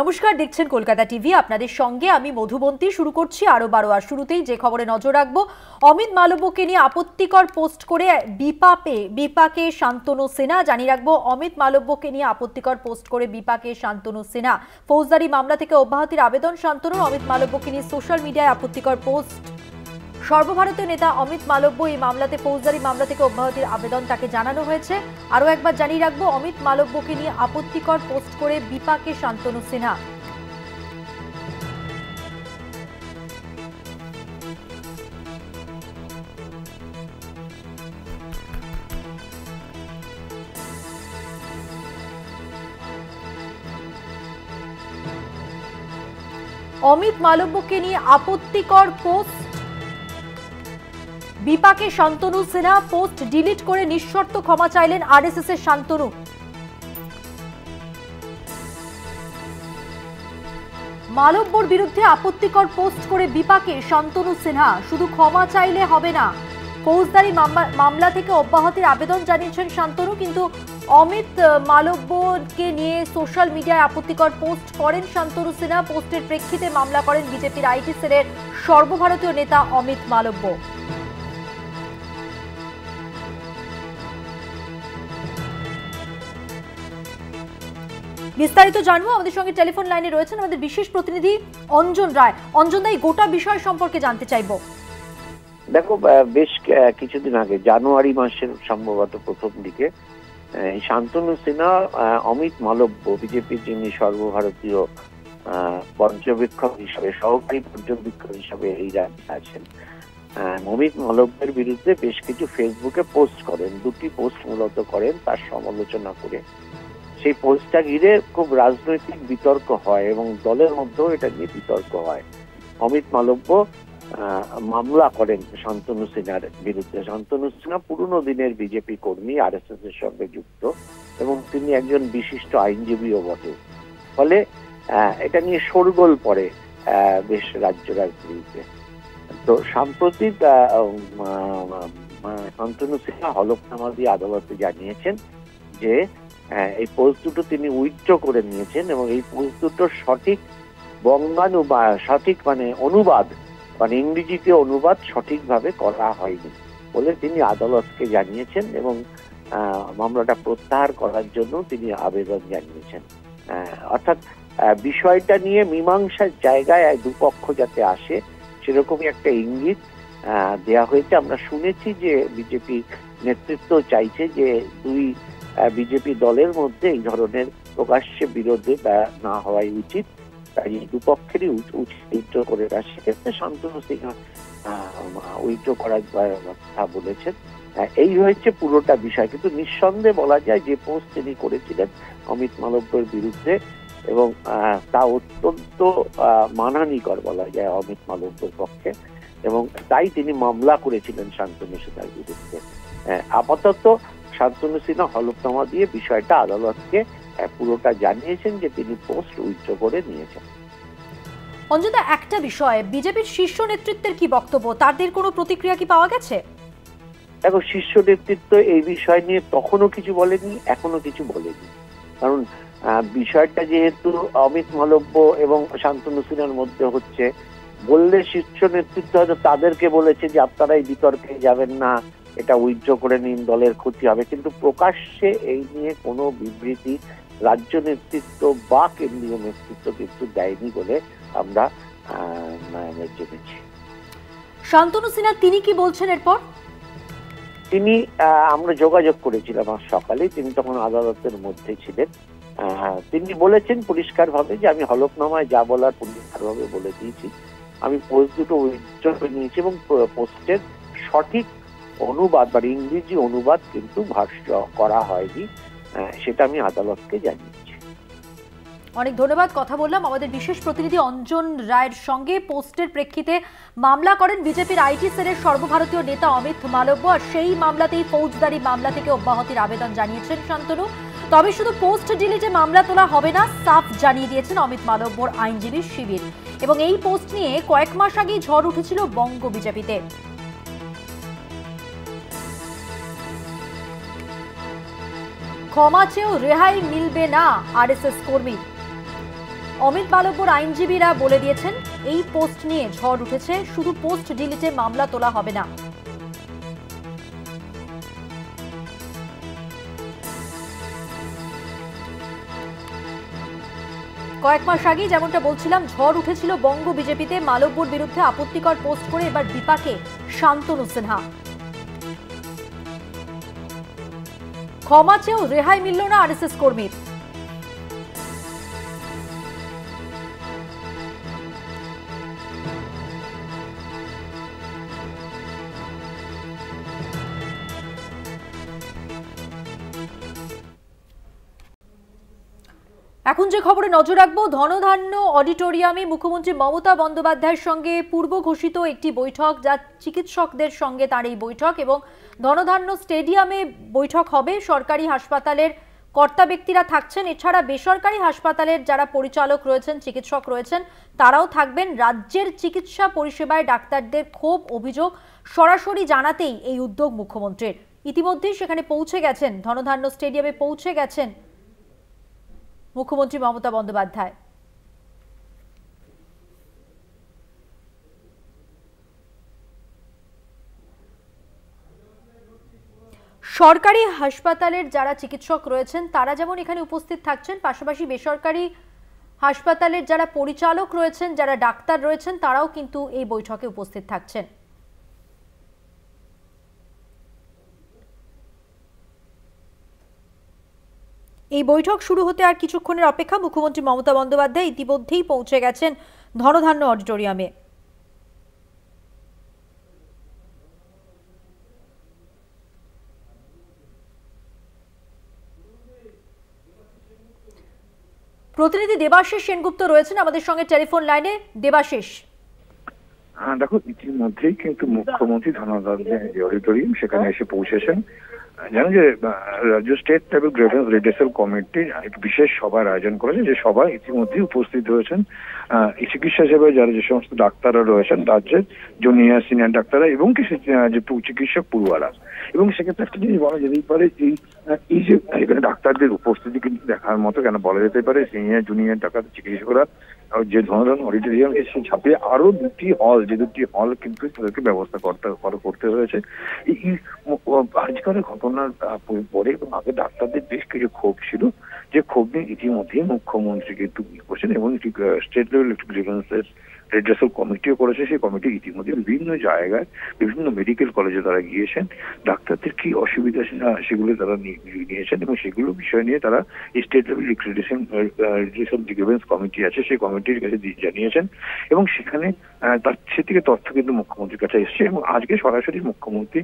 নমস্কার, দেখছেন কলকাতা টিভি। আপনাদের সঙ্গে আমি মধুবন্তী। শুরু করছি আরো বারোয়ার। শুরুতেই যে খবরে নজর রাখবো, অমিত মালব্যকে নিয়ে আপত্তিকর পোস্ট করে বিপাকে শান্তনু সিনহা। জানিয়ে রাখবো, অমিত মালব্যকে নিয়ে আপত্তিকর পোস্ট করে বিপাকে শান্তনু সিনহা। ফৌজদারি মামলা থেকে অব্যাহতির আবেদন শান্তনুর। অমিত মালব্যকে নিয়ে সোশ্যাল মিডিয়ায় আপত্তিকর পোস্ট। সর্বভারতীয় নেতা অমিত মালব্য এই মামলাতে ফৌজদারি মামলা থেকে অব্যাহতির আবেদন তাকে জানানো হয়েছে। আরও একবার জানিয়ে রাখবো, অমিত মালব্যকে নিয়ে আপত্তিকর পোস্ট করে বিপাকে শান্তনু সিনহা। অমিত মালব্যকে নিয়ে আপত্তিকর পোস্ট, বিপাকে শান্তনু সিনহা। পোস্ট ডিলিট করে নিঃশর্ত ক্ষমা চাইলেন আরএসএস এর শান্তনু। মালব্যর বিরুদ্ধে আপত্তিকর পোস্ট করে বিপাকে শান্তনু সিনহা। শুধু ক্ষমা চাইলে হবে না, ফৌজদারি মামলা থেকে অব্যাহতির আবেদন জানিয়েছেন শান্তনু। কিন্তু অমিত মালব্যকে নিয়ে সোশ্যাল মিডিয়ায় আপত্তিকর পোস্ট করেন শান্তনু সিনহা। পোস্টের প্রেক্ষিতে মামলা করেন বিজেপির আইটি সেলের সর্বভারতীয় নেতা অমিত মালব্য। বিস্তারিত জানবো, আমাদের সঙ্গে টেলিফোন লাইনে রয়েছেন আমাদের বিশেষ প্রতিনিধি অঞ্জন রায়। অঞ্জন দা, এই গোটা বিষয় সম্পর্কে জানতে চাইবো। দেখো, বেশ কিছুদিন আগে জানুয়ারি মাসের সম্ভবত প্রথম দিকে শান্তনু সিনহা অমিত মালব্য, বিজেপির যিনি সর্বভারতীয় পর্যবেক্ষক হিসাবে, সহকারী পর্যবেক্ষক হিসাবে এই রাজ্যে আছেন, অমিত মালব্যের বিরুদ্ধে বেশ কিছু ফেসবুকে পোস্ট করেন। দুটি পোস্ট মূলত করেন তার সমালোচনা করে। সেই পোস্টটা ঘিরে খুব রাজনৈতিক বিতর্ক হয় এবং দলের মধ্যেও এটা নিয়ে বিতর্ক হয়। অমিত মালব্য মামলা করেন শান্তনু সিনহার বিরুদ্ধে। শান্তনু সিনহা পুরনো দিনের বিজেপি কর্মী, আরএসএস এর সঙ্গে যুক্ত এবং তিনি একজন বিশিষ্ট আইনজীবীও বটে। ফলে এটা নিয়ে শোরগোল পড়ে বেশ রাজ্য রাজনীতিতে। তো সাম্প্রতিক শান্তনু সিনহা হলফনামা দিয়ে আদালতে জানিয়েছেন যে এই পোস্ট দুটো তিনি উইথড্র করে নিয়েছেন এবং এই পোস্ট দুটোর সঠিক সঠিক অনুবাদ, ইংরেজিতে অনুবাদ সঠিকভাবে করা হয়নি বলে তিনি আদালতকে জানিয়েছেন এবং মামলাটা প্রত্যাহার করার জন্য তিনি আবেদন জানিয়েছেন। অর্থাৎ বিষয়টা নিয়ে মীমাংসার জায়গায় দুপক্ষ যাতে আসে সেরকমই একটা ইঙ্গিত দেয়া হয়েছে। আমরা শুনেছি যে বিজেপি নেতৃত্ব চাইছে যে দুই বিজেপি দলের মধ্যে এই ধরনের প্রকাশ্যে বিরোধে না হওয়াই উচিত, তাই দুপক্ষেরই উইথড্র করে দেয়। সেক্ষেত্রে শান্তনু সিনহা উইথড্র করার কথা বলেছেন। এই হয়েছে পুরোটা বিষয়। কিন্তু নিঃসন্দেহে বলা যায় যে পোস্ট তিনি করেছিলেন অমিত মালব্যের বিরুদ্ধে এবং তা অত্যন্ত মানহানিকর বলা যায় অমিত মালব্যের পক্ষে, এবং তাই তিনি মামলা করেছিলেন শান্তনু সিনহার বিরুদ্ধে। আপাতত শান্তনু সিনহা হলফনামা দিয়ে বিষয়টা আদালতকে পুরোটা জানিয়েছেন যে তিনি পোস্ট উইথড্র করে নিয়েছেন। অঞ্জনদা, একটা বিষয়, বিজেপির শীর্ষ নেতৃত্বের কি বক্তব্য? তাদের কোনো প্রতিক্রিয়া কি পাওয়া গেছে? দেখো, শীর্ষ নেতৃত্ব এই বিষয় নিয়ে তখনও কিছু বলেনি, এখনো কিছু বলেনি। কারণ বিষয়টা যেহেতু অমিত মালব্য এবং শান্তনু সিনহার মধ্যে হচ্ছে, বললে শীর্ষ নেতৃত্ব হয়তো তাদেরকে বলেছে যে আপনারা এই বিতর্কে যাবেন না, এটা উইথড্র করে নিন, দলের ক্ষতি হবে। কিন্তু প্রকাশ্যে এই নিয়ে কোনো বিবৃতি রাজ্য নেতৃত্ব বা কেন্দ্রীয় নেতৃত্ব কিন্তু দেয়নি বলে আমরা জেনেছি। শান্তনু সিনহা তিনি কি বলছেন এরপর? তিনি আমরা যোগাযোগ করেছিলাম আজ সকালে, তিনি তখন আদালতের মধ্যে ছিলেন। তিনি বলেছেন পরিষ্কারভাবে যে আমি হলফনামায় যা বলার পরিষ্কারভাবে বলে দিয়েছি, আমি পোস্ট দুটো উইথড্র করে নিয়েছি এবং পোস্টের সঠিক অনুবাদ ইংরেজি অনুবাদ কিন্তু ভাষ্য করা হয়নি, সেটা আমি আদালতকে জানিয়েছি। অনেক ধন্যবাদ। কথা বললাম আমাদের বিশেষ প্রতিনিধি অঞ্জন রায়ের সঙ্গে। পোস্টের প্রেক্ষিতে মামলা করেন বিজেপির আইটি সেলের সর্বভারতীয় নেতা অমিত মালব্য, আর সেই মামলাতেই ফৌজদারি মামলা থেকে অব্যাহতির আবেদন জানিয়েছেন শান্তনু। তবে শুধু পোস্ট ডিলিটে মামলা তোলা হবে না, সাফ জানিয়ে দিয়েছেন অমিত মালব্যর আইনজীবী শিবির। এবং এই পোস্ট নিয়ে কয়েক মাস আগেই ঝড় উঠেছিল বঙ্গ বিজেপিতে। ক্ষমা চেয়েও রেহাই মিলবে না আরএসএস কর্মী। অমিত মালব্যর আইনজীবীরা বলে দিয়েছেন এই পোস্ট নিয়ে ঝড় উঠেছে, শুধু পোস্ট ডিলিটে মামলা তোলা হবে না। কয়েক মাস আগে যেমনটা বলছিলাম, ঝড় উঠেছিল বঙ্গ বিজেপিতে মালব্যর বিরুদ্ধে আপত্তিকর পোস্ট করে এবার বিপাকে শান্তনু সিনহা। ক্ষমা চেয়েও রেহাই মিলল না আরএসএস কর্মীর। এখন যে খবরে নজর রাখবো, ধনধান্য অডিটোরিয়ামে মুখ্যমন্ত্রী মমতা বন্দ্যোপাধ্যায়ের সঙ্গে পূর্ব ঘোষিত একটি বৈঠক, যা চিকিৎসকদের সঙ্গে তার এই বৈঠক, এবং ধনধান্য স্টেডিয়ামে বৈঠক হবে। সরকারি হাসপাতালের কর্তা ব্যক্তিরা থাকছেন, এছাড়া বেসরকারি হাসপাতালের যারা পরিচালক রয়েছেন, চিকিৎসক রয়েছেন, তারাও থাকবেন। রাজ্যের চিকিৎসা পরিষেবায় ডাক্তারদের ক্ষোভ অভিযোগ সরাসরি জানাতেই এই উদ্যোগ মুখ্যমন্ত্রীর। ইতিমধ্যেই সেখানে পৌঁছে গেছেন, ধনধান্য স্টেডিয়ামে পৌঁছে গেছেন মুখ্যমন্ত্রী মমতা বন্দ্যোপাধ্যায়। সরকারি হাসপাতালের যারা চিকিৎসক রয়েছেন তারা যেমন এখানে উপস্থিত থাকছেন, পাশাপাশি বেসরকারি হাসপাতালের যারা পরিচালক রয়েছেন, যারা ডাক্তার রয়েছেন, তারাও কিন্তু এই বৈঠকে উপস্থিত থাকছেন। এই বৈঠক শুরু হতে আর কিছুক্ষণের অপেক্ষা। মুখ্যমন্ত্রী মমতা বন্দ্যোপাধ্যায় ইতিমধ্যেই পৌঁছে গেছেন ধনধান্য অডিটোরিয়ামে। প্রতিনিধি দেবাশিস সেনগুপ্ত রয়েছেন আমাদের সঙ্গে টেলিফোন লাইনে। দেবাশিস, দেখো, ইতিমধ্যেই কিন্তু মুখ্যমন্ত্রী ধনধান্য অডিটোরিয়াম সেখানে এসে পৌঁছেছেন। জানো যে রাজ্য স্টেট লেভেল গ্রিভেন্স রিড্রেসাল কমিটির এক বিশেষ সভার আয়োজন করেছে, যে সভায় ইতিমধ্যেই উপস্থিত হয়েছেন এই চিকিৎসা সেবায় যারা যে সমস্ত ডাক্তাররা রয়েছেন, রাজ্যের জুনিয়র সিনিয়র ডাক্তাররা এবং কিছু যে চিকিৎসক পড়ুয়ারা। এবং সেক্ষেত্রে একটা জিনিস বলা যেতেই পারে, এই যে এখানে ডাক্তারদের উপস্থিতি কিন্তু দেখার মতো, কেন বলা যেতে পারে সিনিয়র জুনিয়র ডাক্তার চিকিৎসকরা যে ধরনের অডিটোরিয়াম এসে ছাপিয়ে আরো দুটি হল কিন্তু তাদেরকে ব্যবস্থা করতে হয়েছে। এই আজকালের ঘটনার পরে এবং আগে ডাক্তারদের বেশ কিছু ক্ষোভ ছিল, যে ক্ষোভ নিয়ে ইতিমধ্যেই মুখ্যমন্ত্রী কিন্তু করছেন এবং স্টেট লেভেল গ্রিভেন্সেস রিড্রেসাল কমিটিও করেছে। সেই কমিটি ইতিমধ্যে বিভিন্ন জায়গায় বিভিন্ন মেডিকেল কলেজে তারা গিয়েছেন, ডাক্তারদের কি অসুবিধা সেগুলো তারা নিয়েছেন এবং সেগুলো বিষয় নিয়ে তারা state level redressal grievance committee আছে, সেই কমিটির কাছে জানিয়েছেন এবং সেখানে সে থেকে তথ্য কিন্তু মুখ্যমন্ত্রীর কাছে এসছে। এবং আজকে সরাসরি মুখ্যমন্ত্রী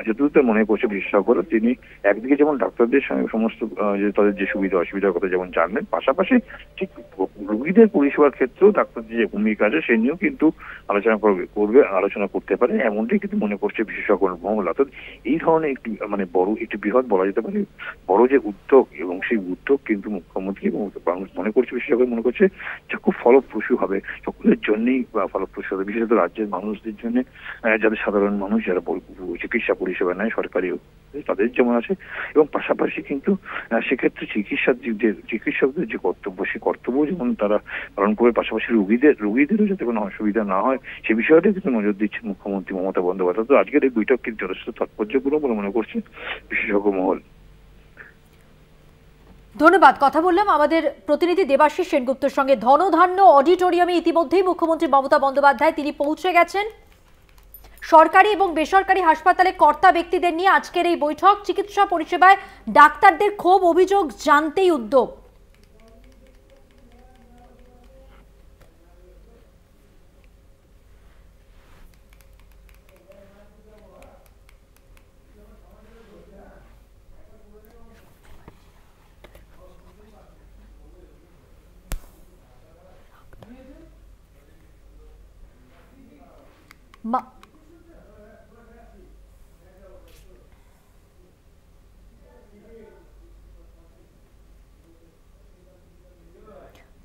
যতদূর মনে করছে বিশেষজ্ঞরা, তিনি একদিকে যেমন ডাক্তারদের সঙ্গে সমস্ত তাদের যে সুবিধা অসুবিধার কথা যেমন জানলেন, পাশাপাশি ঠিক রোগীদের পরিষেবার ক্ষেত্রেও ডাক্তারদের যে ভূমিকা আছে সে নিয়েও কিন্তু আলোচনা করতে পারে, এমনটাই কিন্তু মনে করছে বিশেষজ্ঞ মহল। অর্থাৎ এই ধরনের একটি বড় একটি বৃহৎ বলা যেতে পারে বড় যে উদ্যোগ, এবং সেই উদ্যোগ কিন্তু মুখ্যমন্ত্রী এবং মনে করছে বিশেষজ্ঞ মনে করছে যে খুব ফলপ্রসূ হবে, সকলের জন্যই ফলপ্রসূ হবে, বিশেষত রাজ্যের মানুষদের জন্য, যাদের সাধারণ মানুষ যারা চিকিৎসা পরিষেবা নেয় সরকারি তাদের যেমন আছে। এবং পাশাপাশি কিন্তু সেক্ষেত্রে চিকিৎসকদের যে কর্তব্য, সেই কর্তব্য যেমন তারা পালন করে, পাশাপাশি রোগীদেরও যাতে কোনো অসুবিধা না হয় সে বিষয়টা কিন্তু নজর দিচ্ছেন মুখ্যমন্ত্রী মমতা বন্দ্যোপাধ্যায়। তো আজকের এই বৈঠক কিন্তু যথেষ্ট তাৎপর্যপূর্ণ বলে মনে করছে বিশেষজ্ঞ মহল। ধন্যবাদ। কথা বললাম আমাদের প্রতিনিধি দেবাশিস সেনগুপ্তের সঙ্গে। ধনধান্য অডিটোরিয়ামে ইতিমধ্যেই মুখ্যমন্ত্রী মমতা বন্দ্যোপাধ্যায় তিনি পৌঁছে গেছেন। সরকারি এবং বেসরকারি হাসপাতালে কর্তা ব্যক্তিদের নিয়ে আজকের এই বৈঠক, চিকিৎসা পরিষেবায় ডাক্তারদের ক্ষোভ অভিযোগ জানতেই উদ্যোগ।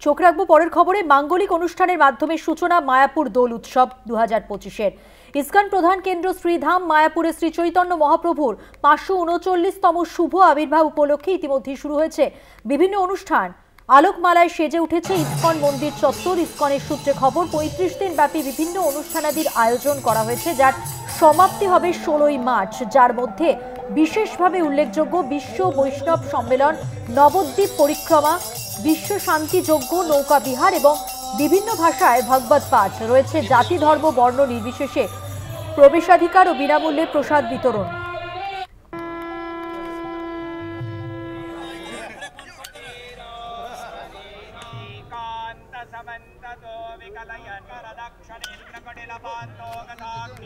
চোখ রাখবো পরের খবরে। মাঙ্গলিক অনুষ্ঠানের মাধ্যমে সূচনা মায়াপুর দোল উৎসব 2025-এর। ইস্কন প্রধান কেন্দ্র শ্রীধাম মায়াপুরে শ্রী চৈতন্য মহাপ্রভুর 539তম শুভ আবির্ভাব উপলক্ষে ইতিমধ্যেই শুরু হয়েছে বিভিন্ন অনুষ্ঠান। আলোকমালায় সেজে উঠেছে ইসকন মন্দির চত্বর। ইসকনের সূত্রে খবর ৩৫ দিন ব্যাপী বিভিন্ন অনুষ্ঠানাদির আয়োজন করা হয়েছে, যার সমাপ্তি হবে ১৬ই মার্চ, যার মধ্যে বিশেষভাবে উল্লেখযোগ্য বিশ্ব বৈষ্ণব সম্মেলন, নবদ্বীপ পরিক্রমা, বিশ্ব শান্তি যজ্ঞ, নৌকা বিহার এবং বিভিন্ন ভাষায় ভগবত পাঠ। রয়েছে জাতি ধর্ম বর্ণ নির্বিশেষে প্রবেশাধিকার ও বিনামূল্যে প্রসাদ বিতরণ।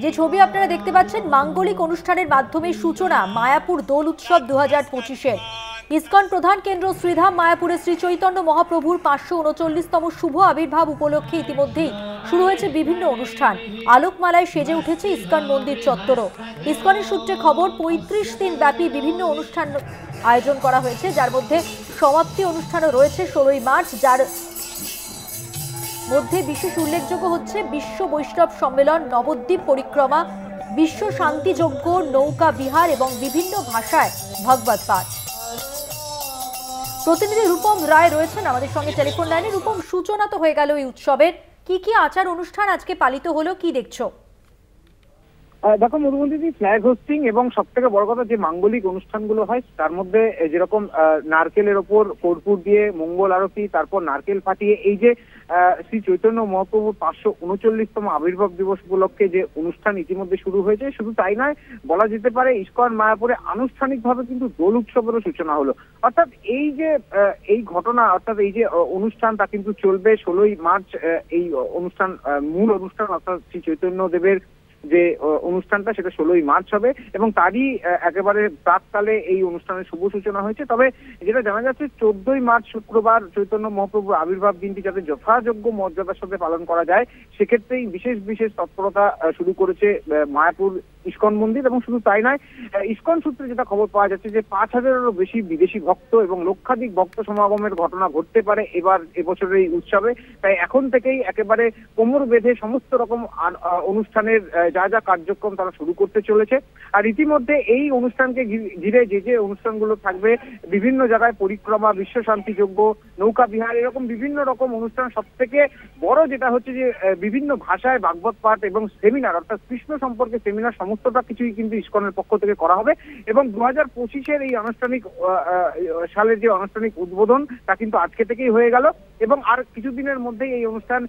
যে ছবি আপনারা দেখতে পাচ্ছেন, মাঙ্গলিক অনুষ্ঠানের মাধ্যমে সূচনা মায়াপুর দোল উৎসব ২০২৫-এর। ইসকন প্রধান কেন্দ্র শ্রীধাম মায়াপুরে শ্রী চৈতন্য মহাপ্রভুর ৫৩৯তম শুভ আবির্ভাব উপলক্ষে ইতিমধ্যেই শুরু হয়েছে বিভিন্ন অনুষ্ঠান। আলোকমালায় সেজে উঠেছে ইসকন মন্দির চত্বরও। ইসকনের সূত্রে খবর ৩৫ দিন ব্যাপী বিভিন্ন অনুষ্ঠান আয়োজন করা হয়েছে, যার মধ্যে সমাপ্তি অনুষ্ঠানও রয়েছে ১৬ই মার্চ, যার মধ্যে বিশেষ উল্লেখযোগ্য হচ্ছে বিশ্ব বৈষ্ণব সম্মেলন, নবদ্বীপ পরিক্রমা, বিশ্ব শান্তি যজ্ঞ, নৌকা বিহার এবং বিভিন্ন ভাষায় ভগবত পাঠ। প্রতিনিধি রূপম রায় রয়েছেন আমাদের সঙ্গে টেলিফোন লাইনে। রূপম, সূচনা তো হয়ে গেল এই উৎসবের, কি কি আচার অনুষ্ঠান আজকে পালিত হলো, কি দেখছো? দেখো মধুবন্তী, ফ্ল্যাগ হোস্টিং এবং সব থেকে বড় কথা যে মাঙ্গলিক অনুষ্ঠানগুলো হয় তার মধ্যে যেরকম নারকেলের ওপর কর্পূর দিয়ে মঙ্গল আরতি, তারপর নারকেল ফাটিয়ে এই যে শ্রী চৈতন্য মহাপ্রভুর ৫৩৯তম আবির্ভাব দিবস উপলক্ষে যে অনুষ্ঠান ইতিমধ্যে শুরু হয়েছে, শুধু তাই নয়, বলা যেতে পারে ইসকন মায়াপুরে আনুষ্ঠানিকভাবে কিন্তু দোল উৎসবেরও সূচনা হলো। অর্থাৎ এই যে এই ঘটনা, অর্থাৎ এই যে অনুষ্ঠান, তা কিন্তু চলবে ১৬ই মার্চ। এই অনুষ্ঠান, মূল অনুষ্ঠান অর্থাৎ শ্রী চৈতন্য দেবের যে অনুষ্ঠানটা, সেটা ১৬ই মার্চ হবে এবং তারই একেবারে প্রাককালে এই অনুষ্ঠানের শুভ সূচনা হয়েছে। তবে যেটা জানা যাচ্ছে ১৪ই মার্চ শুক্রবার চৈতন্য মহাপ্রভুর আবির্ভাব দিনটি যাতে যথাযোগ্য মর্যাদার সাথে পালন করা যায়, সেক্ষেত্রেই বিশেষ তৎপরতা শুরু করেছে মায়াপুর ইসকন মন্দির। এবং শুধু তাই নয়, ইসকন সূত্রে যেটা খবর পাওয়া যাচ্ছে যে ৫,০০০-এরও বেশি বিদেশি ভক্ত এবং লক্ষাধিক ভক্ত সমাগমের ঘটনা ঘটতে পারে এবছরের এই উৎসবে। তাই এখন থেকেই একেবারে কোমর বেঁধে সমস্ত রকম অনুষ্ঠানের যা কার্যক্রম তারা শুরু করতে চলেছে। আর ইতিমধ্যে এই অনুষ্ঠানকে ঘিরে যে অনুষ্ঠানগুলো থাকবে, বিভিন্ন জায়গায় পরিক্রমা, বিশ্ব শান্তি যজ্ঞ, নৌকা বিহার, এরকম বিভিন্ন রকম অনুষ্ঠান। সব থেকে বড় যেটা হচ্ছে যে বিভিন্ন ভাষায় ভাগবত পাঠ এবং সেমিনার, অর্থাৎ কৃষ্ণ সম্পর্কে সেমিনার, সমস্তটা কিছুই কিন্তু ইসকনের পক্ষ থেকে করা হবে। এবং ২০২৫-এর এই আনুষ্ঠানিক সালের যে আনুষ্ঠানিক উদ্বোধন, তা কিন্তু আজকে থেকেই হয়ে গেল এবং আর কিছুদিনের মধ্যেই এই অনুষ্ঠান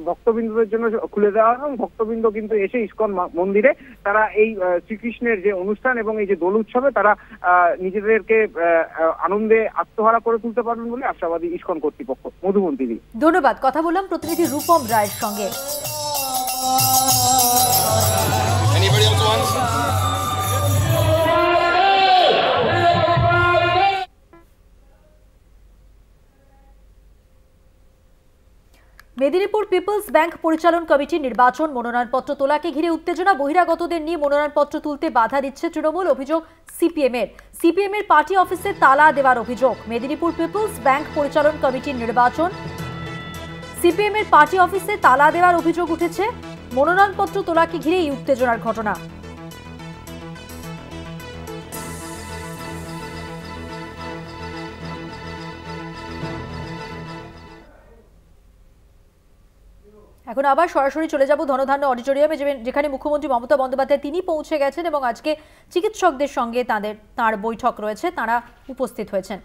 ভক্তবৃন্দদের জন্য খুলে দেওয়া হবে। এবং ভক্তবৃন্দ কিন্তু এসে ইসকন মন্দিরে তারা এই শ্রীকৃষ্ণের যে অনুষ্ঠান এবং এই যে দোল উৎসবে তারা নিজেদেরকে আনন্দে আত্মহারা করে তুলতে পারবেন বলে আশাবাদী ইসকন কর্তৃপক্ষ। মধুবন্তী, ধন্যবাদ। কথা বললাম প্রতিনিধি রূপম রায়ের সঙ্গে। মেদিনীপুর পিপলস ব্যাংক পরিচালন কমিটির নির্বাচন, মনোনয়নপত্র তোলাকে ঘিরে উত্তেজনা। বহিরাগতদের নিয়ে মনোনয়নপত্র তুলতে বাধা দিচ্ছে তৃণমূল, অভিযোগ সিপিএম এর পার্টি অফিসে তালা দেওয়ার অভিযোগ। মেদিনীপুর পিপলস ব্যাংক পরিচালন কমিটির নির্বাচন, সিপিএম এর পার্টি অফিসে তালা দেওয়ার অভিযোগ উঠেছে। মনোনয়নপত্র তোলাকে ঘিরে এই উত্তেজনার ঘটনা। এখন আবার সরাসরি চলে যাব ধনধান্য অডিটোরিয়ামে, যেখানে মুখ্যমন্ত্রী মমতা বন্দ্যোপাধ্যায় তিনি পৌঁছে গেছেন এবং আজকে চিকিৎসকদের সঙ্গে তাঁর বৈঠক রয়েছে, তাঁরা উপস্থিত হয়েছেন।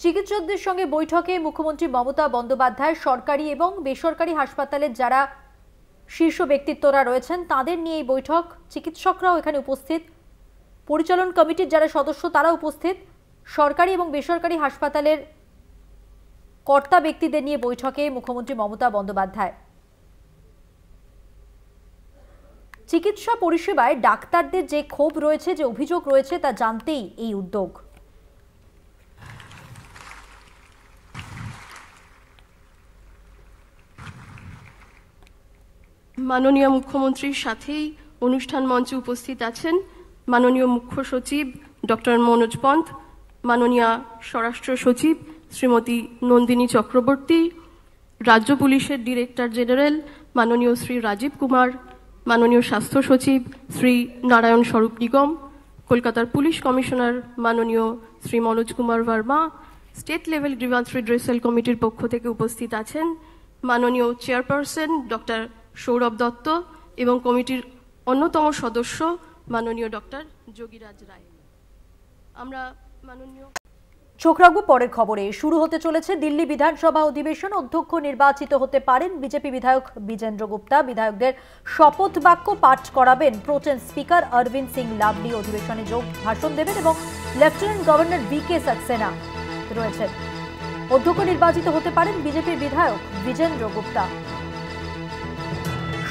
চিকিৎসকদের সঙ্গে বৈঠকে মুখ্যমন্ত্রী মমতা বন্দ্যোপাধ্যায় সরকারি এবং বেসরকারি হাসপাতালের যারা শীর্ষ ব্যক্তিত্বরা রয়েছেন তাদের নিয়ে এই বৈঠক। চিকিৎসকরাও এখানে উপস্থিত, পরিচালন কমিটির যারা সদস্য তারা উপস্থিত, সরকারি এবং বেসরকারি হাসপাতালের কর্তা ব্যক্তিদের নিয়ে বৈঠকে মুখ্যমন্ত্রী মমতা বন্দ্যোপাধ্যায়। চিকিৎসা পরিষেবায় ডাক্তারদের যে ক্ষোভ রয়েছে, যে অভিযোগ রয়েছে তা জানতেই এই উদ্যোগ। মাননীয় মুখ্যমন্ত্রীর সাথেই অনুষ্ঠান মঞ্চে উপস্থিত আছেন মাননীয় মুখ্য সচিব ডক্টর মনোজ পন্থ, মাননীয় স্বরাষ্ট্র সচিব শ্রীমতী নন্দিনী চক্রবর্তী, রাজ্য পুলিশের ডিরেক্টর জেনারেল মাননীয় শ্রী রাজীব কুমার, মাননীয় স্বাস্থ্য সচিব শ্রী নারায়ণ স্বরূপ নিগম, কলকাতার পুলিশ কমিশনার মাননীয় Shri Manoj Kumar Verma, state level grievance redressal কমিটির পক্ষ থেকে উপস্থিত আছেন মাননীয় চেয়ারপারসন ডক্টর সৌরভ দত্ত এবং কমিটির অন্যতম সদস্য মাননীয় ডক্টর যোগীরাজ রায়। আমরা মাননীয় চোখ রাখবো পরের খবরে। শুরু হতে চলেছে দিল্লি বিধানসভা অধিবেশন। অধ্যক্ষ নির্বাচিত হতে পারেন বিজেপি বিধায়ক বিজেন্দ্র গুপ্তা। বিধায়কদের শপথ বাক্য পাঠ করাবেন প্রোটেম স্পিকার অরবিন্দ সিং লাভলি। অধিবেশনে যোগ ভাষণ দেবেন এবং লেফটেন্যান্ট গভর্নর VK সাক্সেনা রয়েছেন। অধ্যক্ষ নির্বাচিত হতে পারেন বিজেপি বিধায়ক বিজেন্দ্র গুপ্তা।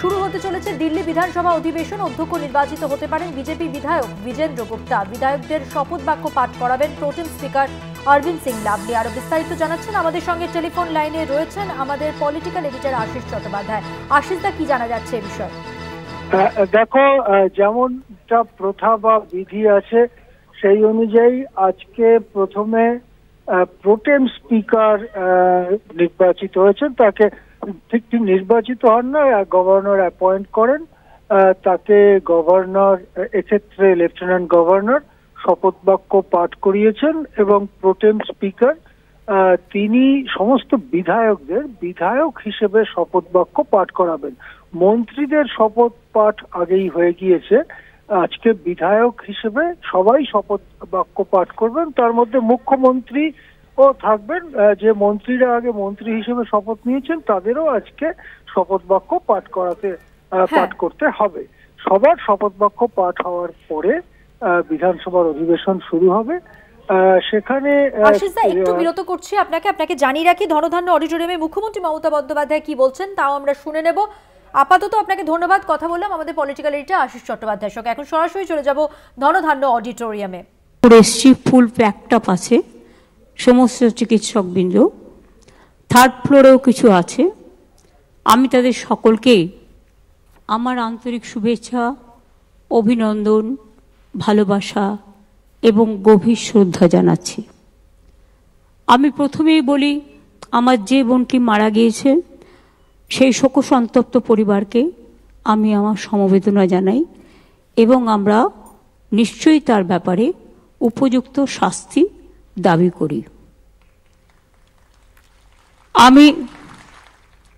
শুরু হতে চলেছে দিল্লি বিধানসভা অধিবেশন। অধ্যক্ষ নির্বাচিত হতে পারেন বিজেপি বিধায়ক বিজেন্দ্র গুপ্তা। বিধায়কদের শপথ বাক্য পাঠ করাবেন প্রোটেম স্পিকার অরবিন্দ সিং লাভলি। আরো বিস্তারিত জানাচ্ছেন আমাদের সঙ্গে টেলিফোন লাইনে রয়েছেন আমাদের পলিটিক্যাল এডিটর আশিস চট্টোপাধ্যায়। আশিস দা, কি জানা যাচ্ছে এ বিষয়ে? দেখো, যেমনটা প্রথা বা বিধি আছে সেই অনুযায়ী আজকে প্রথমে প্রোটেম স্পিকার নির্বাচিত হয়েছেন। তাকে ঠিক নির্বাচিত হন না, গভর্নর অ্যাপয়েন্ট করেন তাকে। গভর্নর, এক্ষেত্রে লেফটেন্যান্ট গভর্নর শপথ বাক্য পাঠ করিয়েছেন এবং প্রোটেম স্পিকার তিনি সমস্ত বিধায়কদের বিধায়ক হিসেবে শপথ বাক্য পাঠ করাবেন। মন্ত্রীদের শপথ পাঠ আগেই হয়ে গিয়েছে। আজকে বিধায়ক হিসেবে সবাই শপথ বাক্য পাঠ করবেন। তার মধ্যে মুখ্যমন্ত্রী ও থাকবেন। যে মন্ত্রীরা আগে মন্ত্রী হিসেবে শপথ নিয়েছেন তাদেরও আজকে শপথ বাক্য পাঠ করতে হবে। সবার শপথ বাক্য পাঠ হওয়ার পরে বিধানসভার অধিবেশন শুরু হবে। সেখানে একটু বিরত করছি আপনাকে জানিয়ে রাখি, ধনধান্য অডিটোরিয়ামে মুখ্যমন্ত্রী মমতা বন্দ্যোপাধ্যায় কি বলছেন তাও আমরা শুনে নেব। আপাতত আপনাকে ধন্যবাদ। কথা বললাম আমাদের পলিটিক্যাল এডিটর আশিস চট্টোপাধ্যায়ের সঙ্গে। এখন সরাসরি চলে যাব ধনধান্য অডিটোরিয়ামে। ফুল প্যাকড আপ আছে সমস্ত চিকিৎসকবৃন্দ, থার্ড ফ্লোরেও কিছু আছে। আমি তাদের সকলকে আমার আন্তরিক শুভেচ্ছা, অভিনন্দন, ভালোবাসা এবং গভীর শ্রদ্ধা জানাচ্ছি। আমি প্রথমেই বলি, আমার যে বোনটি মারা গিয়েছে সেই শোকসন্তপ্ত পরিবারকে আমি আমার সমবেদনা জানাই এবং আমরা নিশ্চয়ই তার ব্যাপারে উপযুক্ত শাস্তি দাবি করি।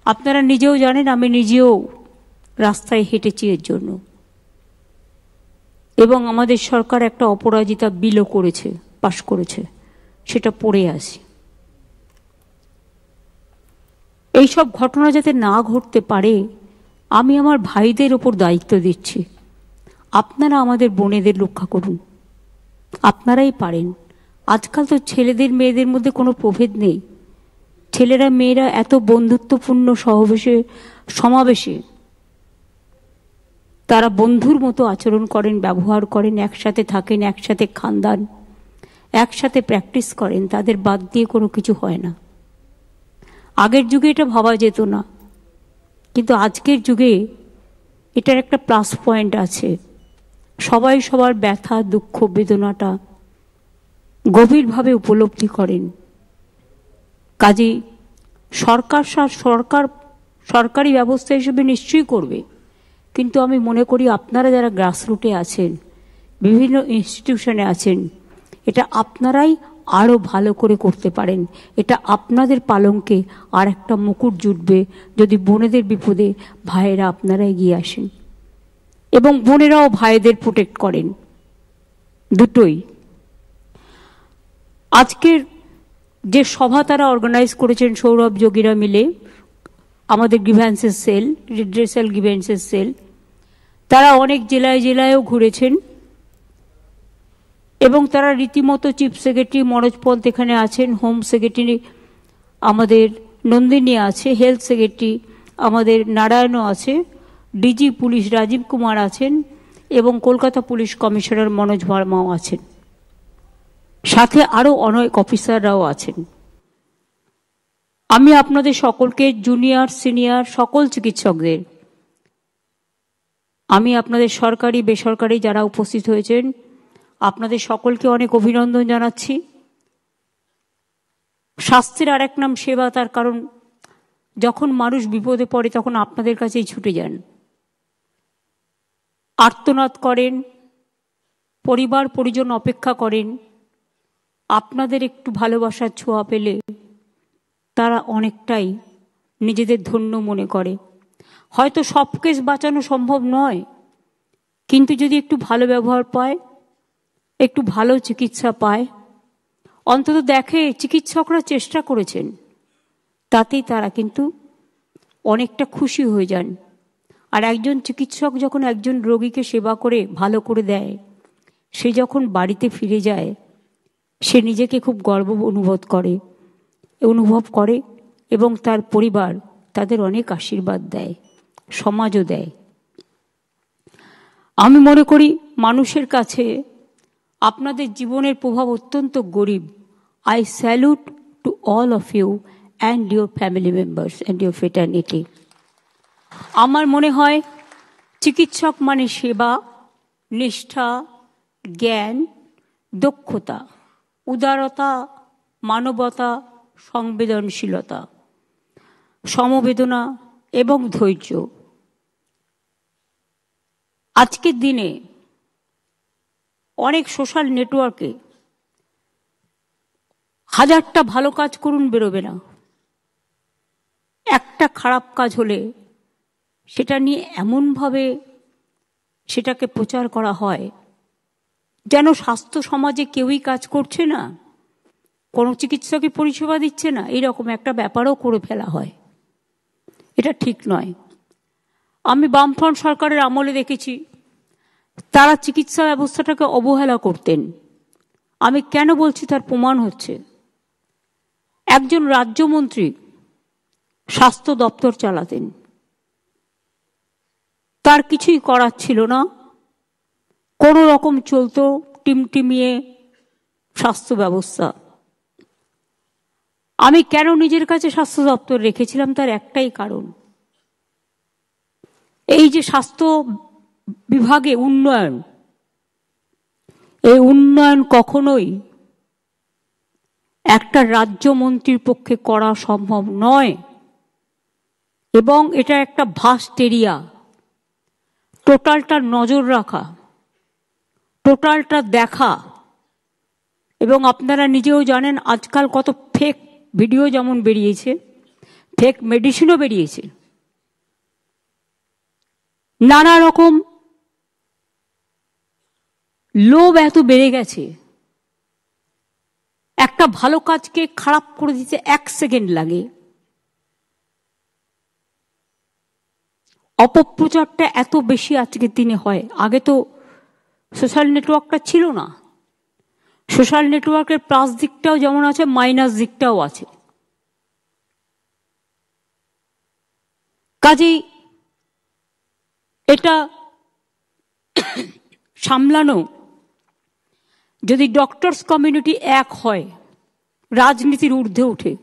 আপনারা নিজেও জানেন, আমি নিজেও রাস্তায় হেঁটেছি এর জন্য, এবং আমাদের সরকার একটা অপরাজিতা বিলও পাশ করেছে, সেটা পড়ে আসি। এইসব ঘটনা যাতে না ঘটতে পারে আমি আমার ভাইদের ওপর দায়িত্ব দিচ্ছি। আপনারা আমাদের বোনেদের রক্ষা করুন, আপনারাই পারেন। আজকাল তো ছেলেদের মেয়েদের মধ্যে কোনো প্রভেদ নেই। ছেলেরা মেয়েরা এত বন্ধুত্বপূর্ণ সমাবেশে তারা বন্ধুর মতো আচরণ করেন, ব্যবহার করেন, একসাথে থাকেন, একসাথে খান দান, একসাথে প্র্যাকটিস করেন। তাদের বাদ দিয়ে কোনো কিছু হয় না। আগের যুগে এটা ভাবা যেত না, কিন্তু আজকের যুগে এটার একটা প্লাস পয়েন্ট আছে। সবাই সবার ব্যথা, দুঃখ, বেদনাটা গভীরভাবে উপলব্ধি করেন। কাজেই সরকারি ব্যবস্থা হিসেবে নিশ্চয়ই করবে, কিন্তু আমি মনে করি আপনারা যারা গ্রাসরুটে আছেন, বিভিন্ন ইনস্টিটিউশনে আছেন, এটা আপনারাই আরও ভালো করে করতে পারেন। এটা আপনাদের পালঙ্কে আর একটা মুকুট জুটবে যদি বোনেদের বিপদে ভাইয়েরা আপনারা এগিয়ে আসেন এবং বোনেরাও ভাইদের প্রোটেক্ট করেন, দুটোই। আজকের যে সভা তারা অর্গানাইজ করেছেন সৌরভ যোগীরা মিলে, আমাদের গ্রিভ্যান্সেস সেল, রিড্রেসাল গ্রিভ্যান্সেস সেল, তারা অনেক জেলায় জেলায়ও ঘুরেছেন এবং তারা রীতিমতো চিফ সেক্রেটারি মনোজ পন্থ এখানে আছেন, হোম সেক্রেটারি আমাদের নন্দিনী আছে, হেলথ সেক্রেটারি আমাদের নারায়ণও আছে, ডিজি পুলিশ রাজীব কুমার আছেন এবং কলকাতা পুলিশ কমিশনার মনোজ ভার্মাও আছেন, সাথে আরও অনেক অফিসাররাও আছেন। আমি আপনাদের সকলকে, জুনিয়র সিনিয়র সকল চিকিৎসকদের আমি আপনাদের সরকারি বেসরকারি যারা উপস্থিত হয়েছেন আপনাদের সকলকে অনেক অভিনন্দন জানাচ্ছি। স্বাস্থ্যের আর এক নাম সেবা, তার কারণ যখন মানুষ বিপদে পড়ে তখন আপনাদের কাছেই ছুটে যান, আর্তনাদ করেন, পরিবার পরিজন অপেক্ষা করেন। আপনাদের একটু ভালোবাসার ছোঁয়া পেলে তারা অনেকটাই নিজেদের ধন্য মনে করে। হয়তো সব কেস বাঁচানো সম্ভব নয়, কিন্তু যদি একটু ভালো ব্যবহার পায়, একটু ভালো চিকিৎসা পায়, অন্তত দেখে চিকিৎসকরা চেষ্টা করেছেন, তাতেই তারা কিন্তু অনেকটা খুশি হয়ে যান। আর একজন চিকিৎসক যখন একজন রোগীকে সেবা করে ভালো করে দেয়, সে যখন বাড়িতে ফিরে যায় সে নিজেকে খুব গর্ব অনুভব করে এবং তার পরিবার তাদের অনেক আশীর্বাদ দেয়, সমাজও দেয়। আমি মনে করি মানুষের কাছে আপনাদের জীবনের প্রভাব অত্যন্ত গরিব। I salute to all of you and your family members and your fraternity. আমার মনে হয় চিকিৎসক মানে সেবা, নিষ্ঠা, জ্ঞান, দক্ষতা, উদারতা, মানবতা, সংবেদনশীলতা, সমবেদনা এবং ধৈর্য। আজকের দিনে অনেক সোশ্যাল নেটওয়ার্কে হাজারটা ভালো কাজ করুন, বেরোবে না। একটা খারাপ কাজ হলে সেটা নিয়ে এমনভাবে সেটাকে প্রচার করা হয় যেন স্বাস্থ্য সমাজে কেউই কাজ করছে না, কোনো চিকিৎসকই পরিষেবা দিচ্ছে না, এইরকম একটা ব্যাপারও করে ফেলা হয়। এটা ঠিক নয়। আমি বামফ্রন্ট সরকারের আমলে দেখেছি তারা চিকিৎসা ব্যবস্থাটাকে অবহেলা করতেন। আমি কেন বলছি তার প্রমাণ হচ্ছে, একজন রাজ্যমন্ত্রী স্বাস্থ্য দপ্তর চালাতেন, তার কিছুই করার ছিল না, কোনো রকম চলতো টিমটিমিয়ে স্বাস্থ্য ব্যবস্থা। আমি কেন নিজের কাছে স্বাস্থ্য দপ্তর রেখেছিলাম তার একটাই কারণ, এই যে স্বাস্থ্য বিভাগে উন্নয়ন, এই উন্নয়ন কখনোই একটা রাজ্যমন্ত্রীর পক্ষে করা সম্ভব নয় এবং এটা একটা ভাস্ট এরিয়া। টোটালটা নজর রাখা, টোটালটা দেখা, এবং আপনারা নিজেও জানেন আজকাল কত ফেক ভিডিও যেমন বেরিয়েছে, ফেক মেডিসিনও বেরিয়েছে, নানা রকম লোভ এত বেড়ে গেছে, একটা ভালো কাজকে খারাপ করে দিতে 1 সেকেন্ড লাগে। অপপ্রচারটা এত বেশি আজকের দিনে হয়। আগে তো সোশ্যাল নেটওয়ার্কটা ছিল না। সোশ্যাল নেটওয়ার্কের প্লাস দিকটাও যেমন আছে, মাইনাস দিকটাও আছে। কাজেই এটা সামলানো, যদি ডক্টরস কমিউনিটি এক হয়, রাজনীতির ঊর্ধ্বে ওঠে।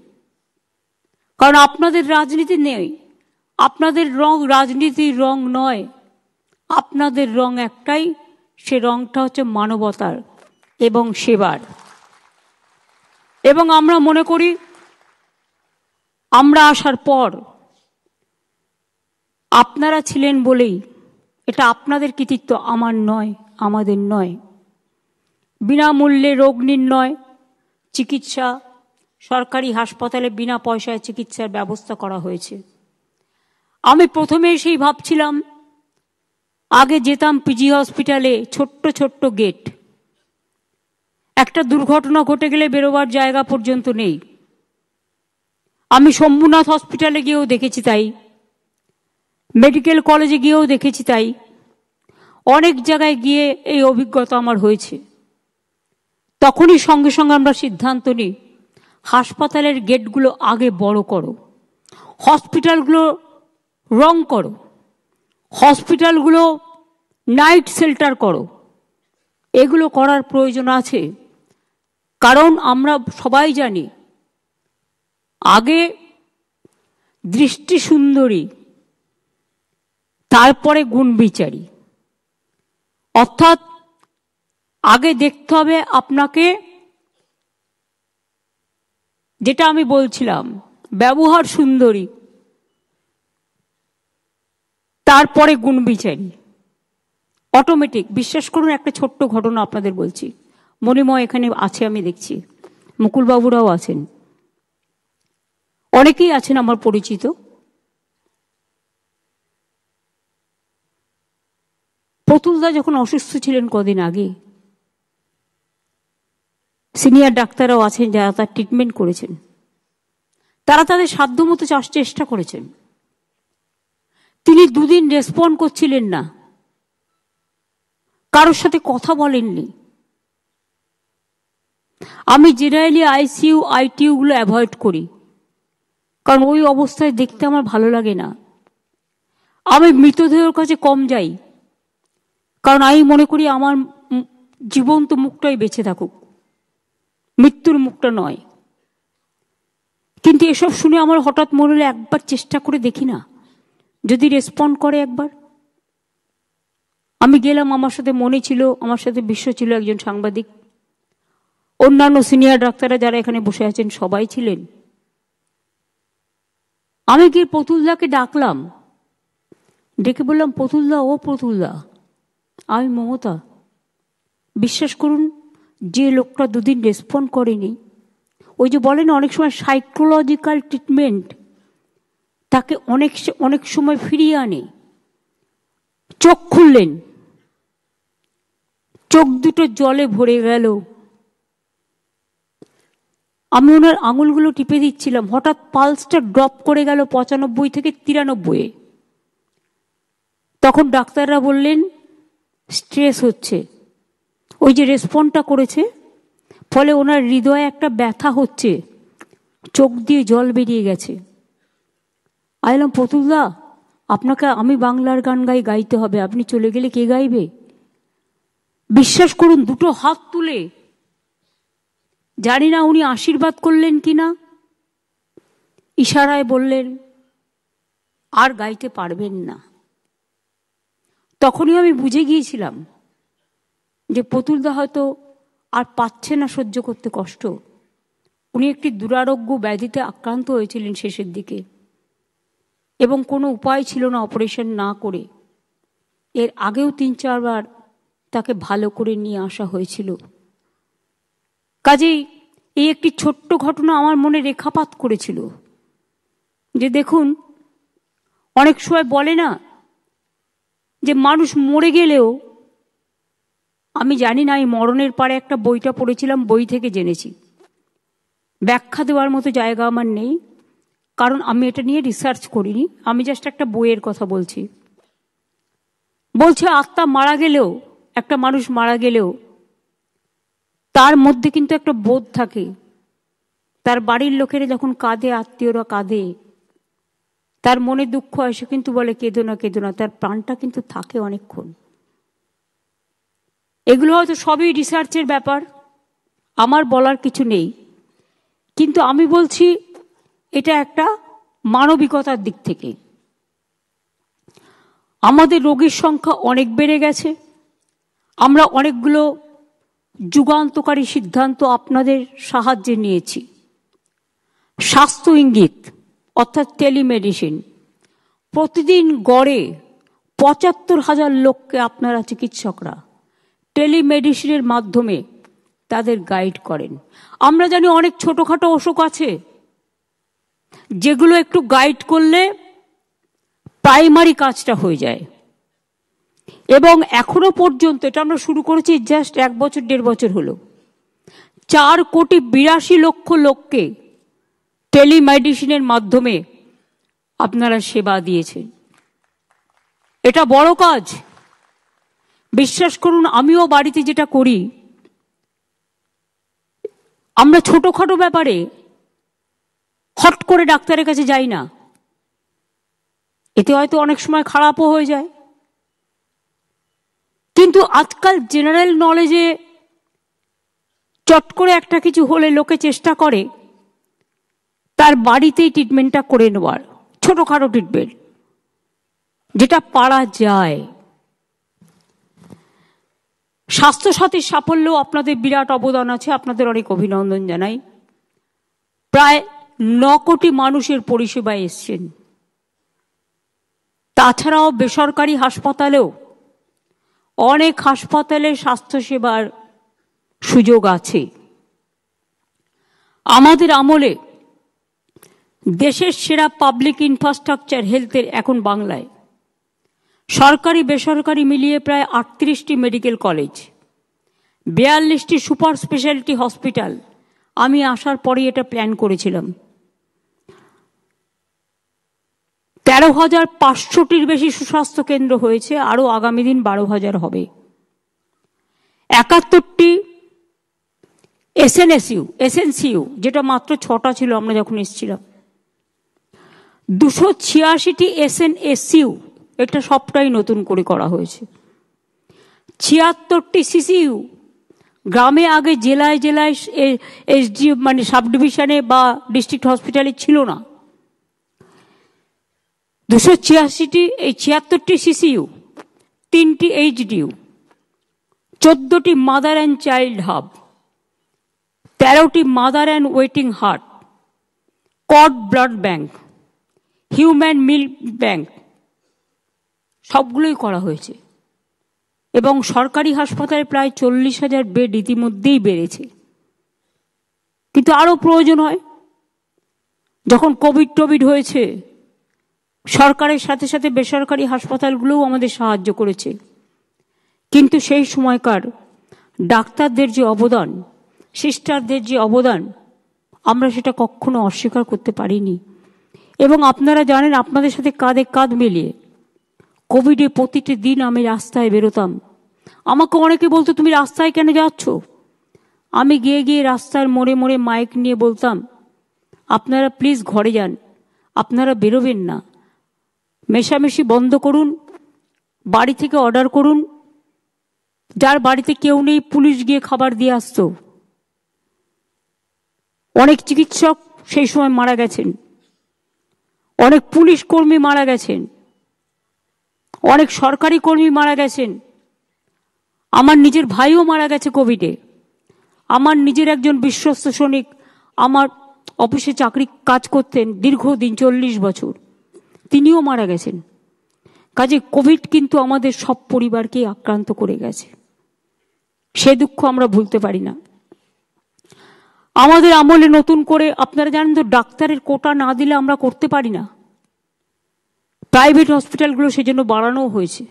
কারণ আপনাদের রাজনীতি নেই, আপনাদের রং রাজনীতির রং নয়, আপনাদের রং একটাই, সে রংটা হচ্ছে মানবতার এবং সেবার। এবং আমরা মনে করি আমরা আসার পর আপনারা ছিলেন বলেই, এটা আপনাদের কৃতিত্ব, আমার নয়, আমাদের নয়। বিনামূল্যে রোগ নির্ণয়, চিকিৎসা, সরকারি হাসপাতালে বিনা পয়সায় চিকিৎসার ব্যবস্থা করা হয়েছে। আমি প্রথমে এসেই ভাবছিলাম, আগে যেতাম পিজি হসপিটালে, ছোট্ট ছোট্ট গেট, একটা দুর্ঘটনা ঘটে গেলে বেরোবার জায়গা পর্যন্ত নেই। আমি শম্ভুনাথ হসপিটালে গিয়েও দেখেছি তাই, মেডিকেল কলেজে গিয়েও দেখেছি তাই, অনেক জায়গায় গিয়ে এই অভিজ্ঞতা আমার হয়েছে। তখনই সঙ্গে সঙ্গে আমরা সিদ্ধান্ত নিই, হাসপাতালের গেটগুলো আগে বড় করো, হসপিটালগুলো রং করো, হসপিটালগুলো নাইট শেল্টার করো। এগুলো করার প্রয়োজন আছে, কারণ আমরা সবাই জানি আগে দৃষ্টি সুন্দরী, তারপরে গুণ বিচারী। অর্থাৎ আগে দেখতে হবে আপনাকে, যেটা আমি বলছিলাম, ব্যবহার সুন্দরী, তারপরে গুণবিচারী, অটোমেটিক। বিশ্বাস করুন, একটা ছোট্ট ঘটনা আপনাদের বলছি। মণিময় এখানে আছে, আমি দেখছি, মুকুলবাবুরাও আছেন, অনেকেই আছেন আমার পরিচিত। প্রতুলদা যখন অসুস্থ ছিলেন কদিন আগে, সিনিয়র ডাক্তাররাও আছেন যারা তার ট্রিটমেন্ট করেছেন, তারা তাদের সাধ্যমতো চেষ্টা করেছেন। তিনি দুদিন রেসপন্ড করছিলেন না, কারোর সাথে কথা বলেননি। আমি জেনারেলি আইসিইউ আইটিইউ গুলো অ্যাভয়েড করি, কারণ ওই অবস্থায় দেখতে আমার ভালো লাগে না। আমি মৃতদেহের কাছে কম যাই, কারণ আমি মনে করি আমার জীবন্ত মুখটাই বেঁচে থাকুক, মৃত্যুর মুখটা নয়। কিন্তু এসব শুনে আমার হঠাৎ মনে হলো একবার চেষ্টা করে দেখি না, যদি রেসপন্ড করে একবার। আমি গেলাম, আমার সাথে মনে ছিল, আমার সাথে বিশ্ব ছিল, একজন সাংবাদিক, অন্যান্য সিনিয়র ডাক্তাররা যারা এখানে বসে আছেন সবাই ছিলেন। আমি গিয়ে প্রতুলদাকে ডাকলাম, ডেকে বললাম, প্রতুলদা, ও প্রতুলদা, আমি মমতা। বিশ্বাস করুন, যে লোকটা দুদিন রেসপন্ড করেনি, ওই যে বলেন অনেক সময় সাইকোলজিক্যাল ট্রিটমেন্ট তাকে অনেক সময় ফিরিয়ে আনে। চোখ খুললেন, চোখ দুটো জলে ভরে গেল। আমি ওনার আঙুলগুলো টিপে দিচ্ছিলাম, হঠাৎ পালসটা ড্রপ করে গেল 95 থেকে 93-এ। তখন ডাক্তাররা বললেন স্ট্রেস হচ্ছে। ওই যে রেসপন্ডটা করেছে, ফলে ওনার হৃদয়ে একটা ব্যথা হচ্ছে, চোখ দিয়ে জল বেরিয়ে গেছে। আইলাম, প্রতুলদা, আপনাকে আমি বাংলার গান গাইতে হবে, আপনি চলে গেলে কে গাইবে? বিশ্বাস করুন, দুটো হাত তুলে, জানি না উনি আশীর্বাদ করলেন কিনা, ইশারায় বললেন আর গাইতে পারবেন না। তখনই আমি বুঝে গিয়েছিলাম যে প্রতুলদা হয়তো আর পাচ্ছে না সহ্য করতে কষ্ট। উনি একটি দুরারোগ্য ব্যাধিতে আক্রান্ত হয়েছিলেন শেষের দিকে, এবং কোনো উপায় ছিল না অপারেশন না করে। এর আগেও 3-4 বার তাকে ভালো করে নিয়ে আসা হয়েছিল। কাজেই এই একটি ছোট্ট ঘটনা আমার মনে রেখাপাত করেছিল যে দেখুন, অনেক সময় বলে না যে মানুষ মরে গেলেও, আমি জানি না, এই মরণের পারে একটা বইটা পড়েছিলাম, বই থেকে জেনেছি, ব্যাখ্যা দেওয়ার মতো জায়গা আমার নেই, কারণ আমি এটা নিয়ে রিসার্চ করিনি, আমি জাস্ট একটা বইয়ের কথা বলছি। বলছে আত্মা মারা গেলেও, একটা মানুষ মারা গেলেও তার মধ্যে কিন্তু একটা বোধ থাকে। তার বাড়ির লোকেরা যখন কাঁদে, আত্মীয়রা কাঁদে, তার মনে দুঃখ হয়, সে কিন্তু বলে কেঁদো না, কেঁদো না, তার প্রাণটা কিন্তু থাকে অনেকক্ষণ। এগুলো হয়তো সবই রিসার্চের ব্যাপার, আমার বলার কিছু নেই, কিন্তু আমি বলছি এটা একটা মানবিকতার দিক থেকে। আমাদের রোগীর সংখ্যা অনেক বেড়ে গেছে, আমরা অনেকগুলো যুগান্তকারী সিদ্ধান্ত আপনাদের সাহায্যে নিয়েছি। স্বাস্থ্য ইঙ্গিত অর্থাৎ টেলিমেডিসিন, প্রতিদিন গড়ে 75,000 লোককে আপনারা চিকিৎসকরা টেলিমেডিসিনের মাধ্যমে তাদের গাইড করেন। আমরা জানি অনেক ছোটখাটো অসুখ আছে যেগুলো একটু গাইড করলে প্রাইমারি কাজটা হয়ে যায়, এবং এখনো পর্যন্ত, এটা আমরা শুরু করেছি জাস্ট 1-1.5 বছর হলো, 4,82,00,000 লোককে টেলিমেডিসিনের মাধ্যমে আপনারা সেবা দিয়েছেন। এটা বড় কাজ। বিশ্বাস করুন, আমিও বাড়িতে যেটা করি, আমরা ছোটখাটো ব্যাপারে হট করে ডাক্তারের কাছে যাই না, এতে হয়তো অনেক সময় খারাপও হয়ে যায়। কিন্তু আজকাল জেনারেল নলেজে চট করে একটা কিছু হলে লোকে চেষ্টা করে তার বাড়িতেই ট্রিটমেন্টটা করে নেওয়ার, ছোটখাটো ট্রিটমেন্ট যেটা পারা যায়। স্বাস্থ্যসাথীর সাফল্য আপনাদের বিরাট অবদান আছে, আপনাদের অনেক অভিনন্দন জানাই। প্রায় 9 কোটি মানুষের পরিষেবায় এসছেন। তাছাড়াও বেসরকারি হাসপাতালেও অনেক হাসপাতালে স্বাস্থ্যসেবার সুযোগ আছে। আমাদের আমলে দেশের সেরা পাবলিক ইনফ্রাস্ট্রাকচার হেলথের এখন বাংলায়। সরকারি বেসরকারি মিলিয়ে প্রায় 38টি মেডিকেল কলেজ, 42টি সুপার স্পেশালিটি হসপিটাল। আমি আসার পরেই এটা প্ল্যান করেছিলাম। 13,500টির বেশি সুস্বাস্থ্য কেন্দ্র হয়েছে, আরও আগামী দিন 12,000 হবে। 71টি এসএনসিইউ, যেটা মাত্র 6টা ছিল আমরা যখন এসেছিলাম। 286টি এসএনএসইউ, এটা সবটাই নতুন করে করা হয়েছে। 76টি সিসিইউ, গ্রামে আগে জেলায় জেলায় এসডি মানে সাব ডিভিশনে বা ডিস্ট্রিক্ট হসপিটালে ছিল না। 76টি সিসিইউ, 3টি এইচডিইউ, 14টি মাদার অ্যান্ড চাইল্ড হাব, 13টি mother and waiting hut, cord blood bank, human milk bank, সবগুলোই করা হয়েছে। এবং সরকারি হাসপাতালে প্রায় 40,000 বেড ইতিমধ্যেই বেড়েছে, কিন্তু আরও প্রয়োজন হয়। যখন কোভিড হয়েছে, সরকারের সাথে সাথে বেসরকারি হাসপাতালগুলোও আমাদের সাহায্য করেছে, কিন্তু সেই সময়কার ডাক্তারদের যে অবদান, সিস্টারদের যে অবদান, আমরা সেটা কখনো অস্বীকার করতে পারিনি। এবং আপনারা জানেন, আপনাদের সাথে কাঁধে কাঁধ মিলিয়ে কোভিডে প্রতিটি দিন আমি রাস্তায় বেরোতাম। আমাকে অনেকে বলতো, তুমি রাস্তায় কেন যাচ্ছ? আমি গিয়ে গিয়ে রাস্তার মোড়ে মোড়ে মাইক নিয়ে বলতাম, আপনারা প্লিজ ঘরে যান, আপনারা বেরোবেন না, মেশামেশি বন্ধ করুন, বাড়ি থেকে অর্ডার করুন। যার বাড়িতে কেউ নেই, পুলিশ গিয়ে খাবার দিয়ে আসতো। অনেক চিকিৎসক সেই সময় মারা গেছেন, অনেক পুলিশ কর্মী মারা গেছেন, অনেক সরকারি কর্মী মারা গেছেন। আমার নিজের ভাইও মারা গেছে কোভিডে। আমার নিজের একজন বিশ্বস্ত সৈনিক আমার অফিসে কাজ করতেন দীর্ঘদিন, 40 বছর, তিনিও মারা গেছেন। কাজে কোভিড কিন্তু আমাদের সব পরিবারকেই আক্রান্ত করে গেছে, সে দুঃখ আমরা ভুলতে পারি না। আমাদের আমলে নতুন করে, আপনারা জানেন তো, ডাক্তারের কোটা না দিলে আমরা করতে পারি না। প্রাইভেট হসপিটালগুলো সেজন্য বাড়ানো হয়েছে।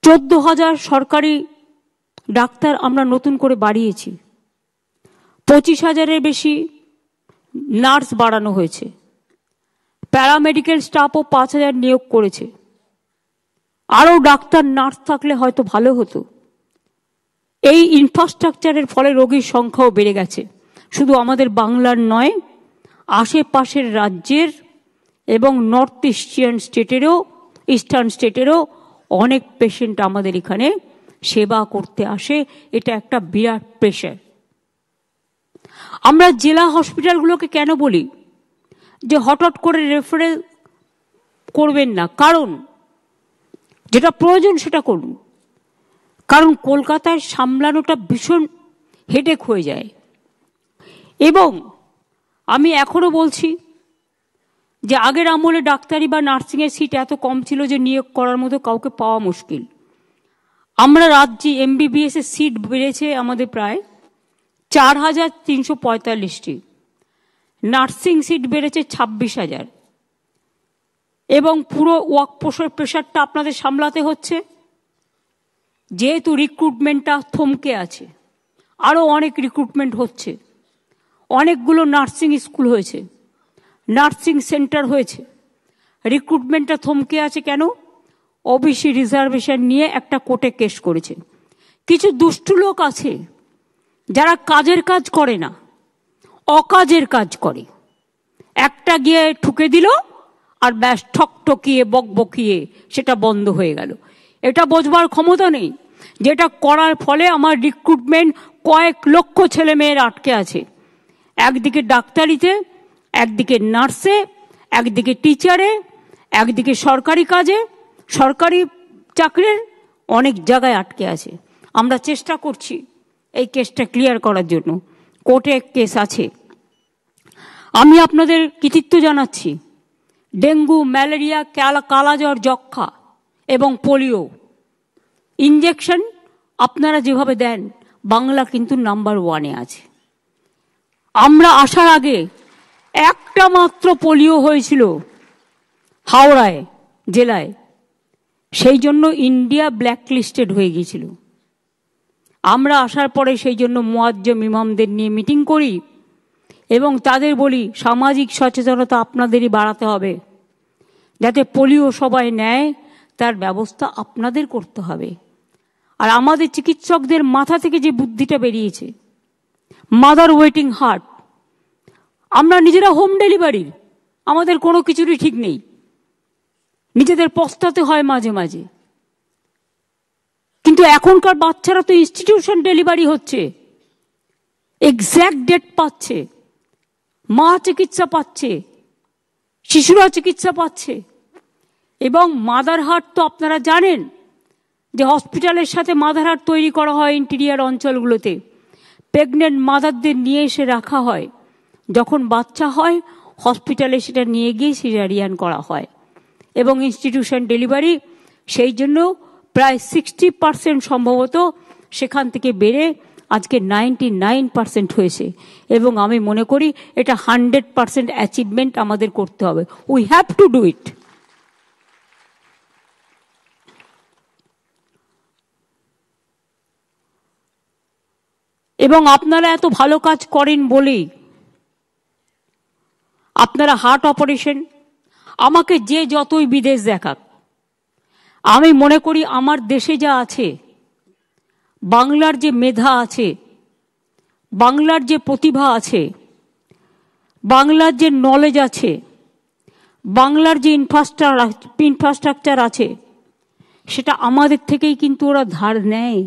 14,000 সরকারি ডাক্তার আমরা নতুন করে বাড়িয়েছি। 25,000-এর বেশি নার্স বাড়ানো হয়েছে। প্যারামেডিক্যাল স্টাফও 5,000 নিয়োগ করেছে। আরও ডাক্তার নার্স থাকলে হয়তো ভালো হতো। এই ইনফ্রাস্ট্রাকচারের ফলে রোগীর সংখ্যাও বেড়ে গেছে। শুধু আমাদের বাংলার নয়, আশেপাশের রাজ্যের এবং নর্থ ইস্টার্ন স্টেটেরও অনেক পেশেন্ট আমাদের এখানে সেবা করতে আসে। এটা একটা বিরাট প্রেশার। আমরা জেলা হসপিটালগুলোকে কেন বলি যে হঠাৎ করে রেফারেল করবেন না? কারণ যেটা প্রয়োজন সেটা করুন। কারণ কলকাতায় সামলানোটা ভীষণ হেডেক হয়ে যায়। এবং আমি এখনো বলছি যে আগের আমলে ডাক্তারি বা নার্সিংয়ের সিট এত কম ছিল যে নিয়োগ করার মতো কাউকে পাওয়া মুশকিল। আমরা রাজ্যে MBBS এর সিট বেড়েছে আমাদের প্রায় 4,345টি, নার্সিং সিট বেড়েছে 26,000। এবং পুরো ওয়ার্কফোর্সের প্রেশারটা আপনাদের সামলাতে হচ্ছে, যেহেতু রিক্রুটমেন্টটা থমকে আছে। আরও অনেক রিক্রুটমেন্ট হচ্ছে, অনেকগুলো নার্সিং স্কুল হয়েছে, নার্সিং সেন্টার হয়েছে। রিক্রুটমেন্টটা থমকে আছে কেন? OBC রিজার্ভেশন নিয়ে একটা কোর্টে কেস করেছে। কিছু দুষ্টু লোক আছে যারা কাজের কাজ করে না, অকাজের কাজ করে। একটা গিয়ে ঠুকে দিল আর ব্যাস ঠকঠকিয়ে বকবকিয়ে সেটা বন্ধ হয়ে গেল। এটা বোঝবার ক্ষমতা নেই যেটা করার ফলে আমার রিক্রুটমেন্ট কয়েক লক্ষ ছেলে মেয়ের আটকে আছে। একদিকে ডাক্তারিতে, একদিকে নার্সে, একদিকে টিচারে, একদিকে সরকারি কাজে, সরকারি চাকরির অনেক জায়গায় আটকে আছে। আমরা চেষ্টা করছি এই কেসটা ক্লিয়ার করার জন্য। কোর্টে কেস আছে। আমি আপনাদের কৃতিত্ব জানাচ্ছি। ডেঙ্গু, ম্যালেরিয়া, কালাজ্বর, যক্ষা এবং পোলিও ইঞ্জেকশন আপনারা যেভাবে দেন, বাংলা কিন্তু নাম্বার 1-এ আছে। আমরা আসার আগে একটা মাত্র পোলিও হয়েছিল হাওড়ায় জেলায়, সেই জন্য ইন্ডিয়া ব্ল্যাকলিস্টেড হয়ে গিয়েছিল। আমরা আসার পরে সেই জন্য মুয়াজ্জম ইমামদের নিয়ে মিটিং করি এবং তাদের বলি সামাজিক সচেতনতা আপনাদেরই বাড়াতে হবে, যাতে পোলিও সবাই নেয় তার ব্যবস্থা আপনাদের করতে হবে। আর আমাদের চিকিৎসকদের মাথা থেকে যে বুদ্ধিটা বেরিয়েছে, মাদার ওয়েটিং হার্ট, আমরা নিজেরা হোম ডেলিভারির, আমাদের কোনো কিছুরই ঠিক নেই, নিজেদের পস্তাতে হয় মাঝে মাঝে। কিন্তু এখনকার বাচ্চারা তো ইনস্টিটিউশন ডেলিভারি হচ্ছে, এক্স্যাক্ট ডেট পাচ্ছে, মা চিকিৎসা পাচ্ছে, শিশুরা চিকিৎসা পাচ্ছে। এবং মাদার হার্ট তো আপনারা জানেন যে হসপিটালের সাথে মাদার হার্ট তৈরি করা হয় ইন্টেরিয়ার অঞ্চলগুলোতে, প্রেগনেন্ট মাদারদের নিয়ে এসে রাখা হয়, যখন বাচ্চা হয় হসপিটালে সেটা নিয়ে গিয়ে সিজারিয়ান করা হয় এবং ইনস্টিটিউশন ডেলিভারি। সেই জন্য প্রায় 60% সম্ভবত সেখান থেকে বেড়ে আজকে 99% হয়েছে। এবং আমি মনে করি এটা 100% অ্যাচিভমেন্ট আমাদের করতে হবে। We have to do it. এবং আপনারা এত ভালো কাজ করেন বলেই আপনারা হার্ট অপারেশন, আমাকে যে যতই বিদেশ দেখাক, আমি মনে করি আমার দেশে যা আছে, বাংলার যে মেধা আছে, বাংলার যে প্রতিভা আছে, বাংলার যে নলেজ আছে, বাংলার যে ইনফ্রাস্ট্রাকচার আছে, সেটা আমাদের থেকেই কিন্তু ওরা ধার নেয়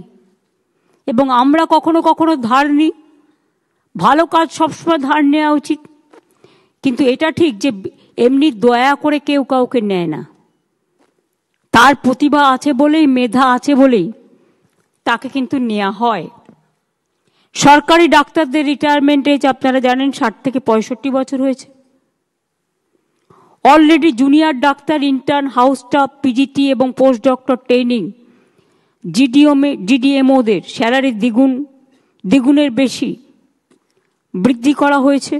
এবং আমরা কখনো কখনো ধার নিই। ভালো কাজ সবসময় ধার নেওয়া উচিত, কিন্তু এটা ঠিক যে এমনি দয়া করে কেউ কাউকে নেয় না। তার প্রতিভা আছে বলেই, মেধা আছে বলেই তাকে কিন্তু নেওয়া হয়। সরকারি ডাক্তারদের রিটায়ারমেন্ট এজ আপনারা জানেন 60 থেকে 65 বছর হয়েছে। Already junior doctor, intern, house staff, PGT এবং পোস্ট ডক্টর ট্রেনিং, জিডিএমওদের স্যালারি দ্বিগুণের বেশি বৃদ্ধি করা হয়েছে।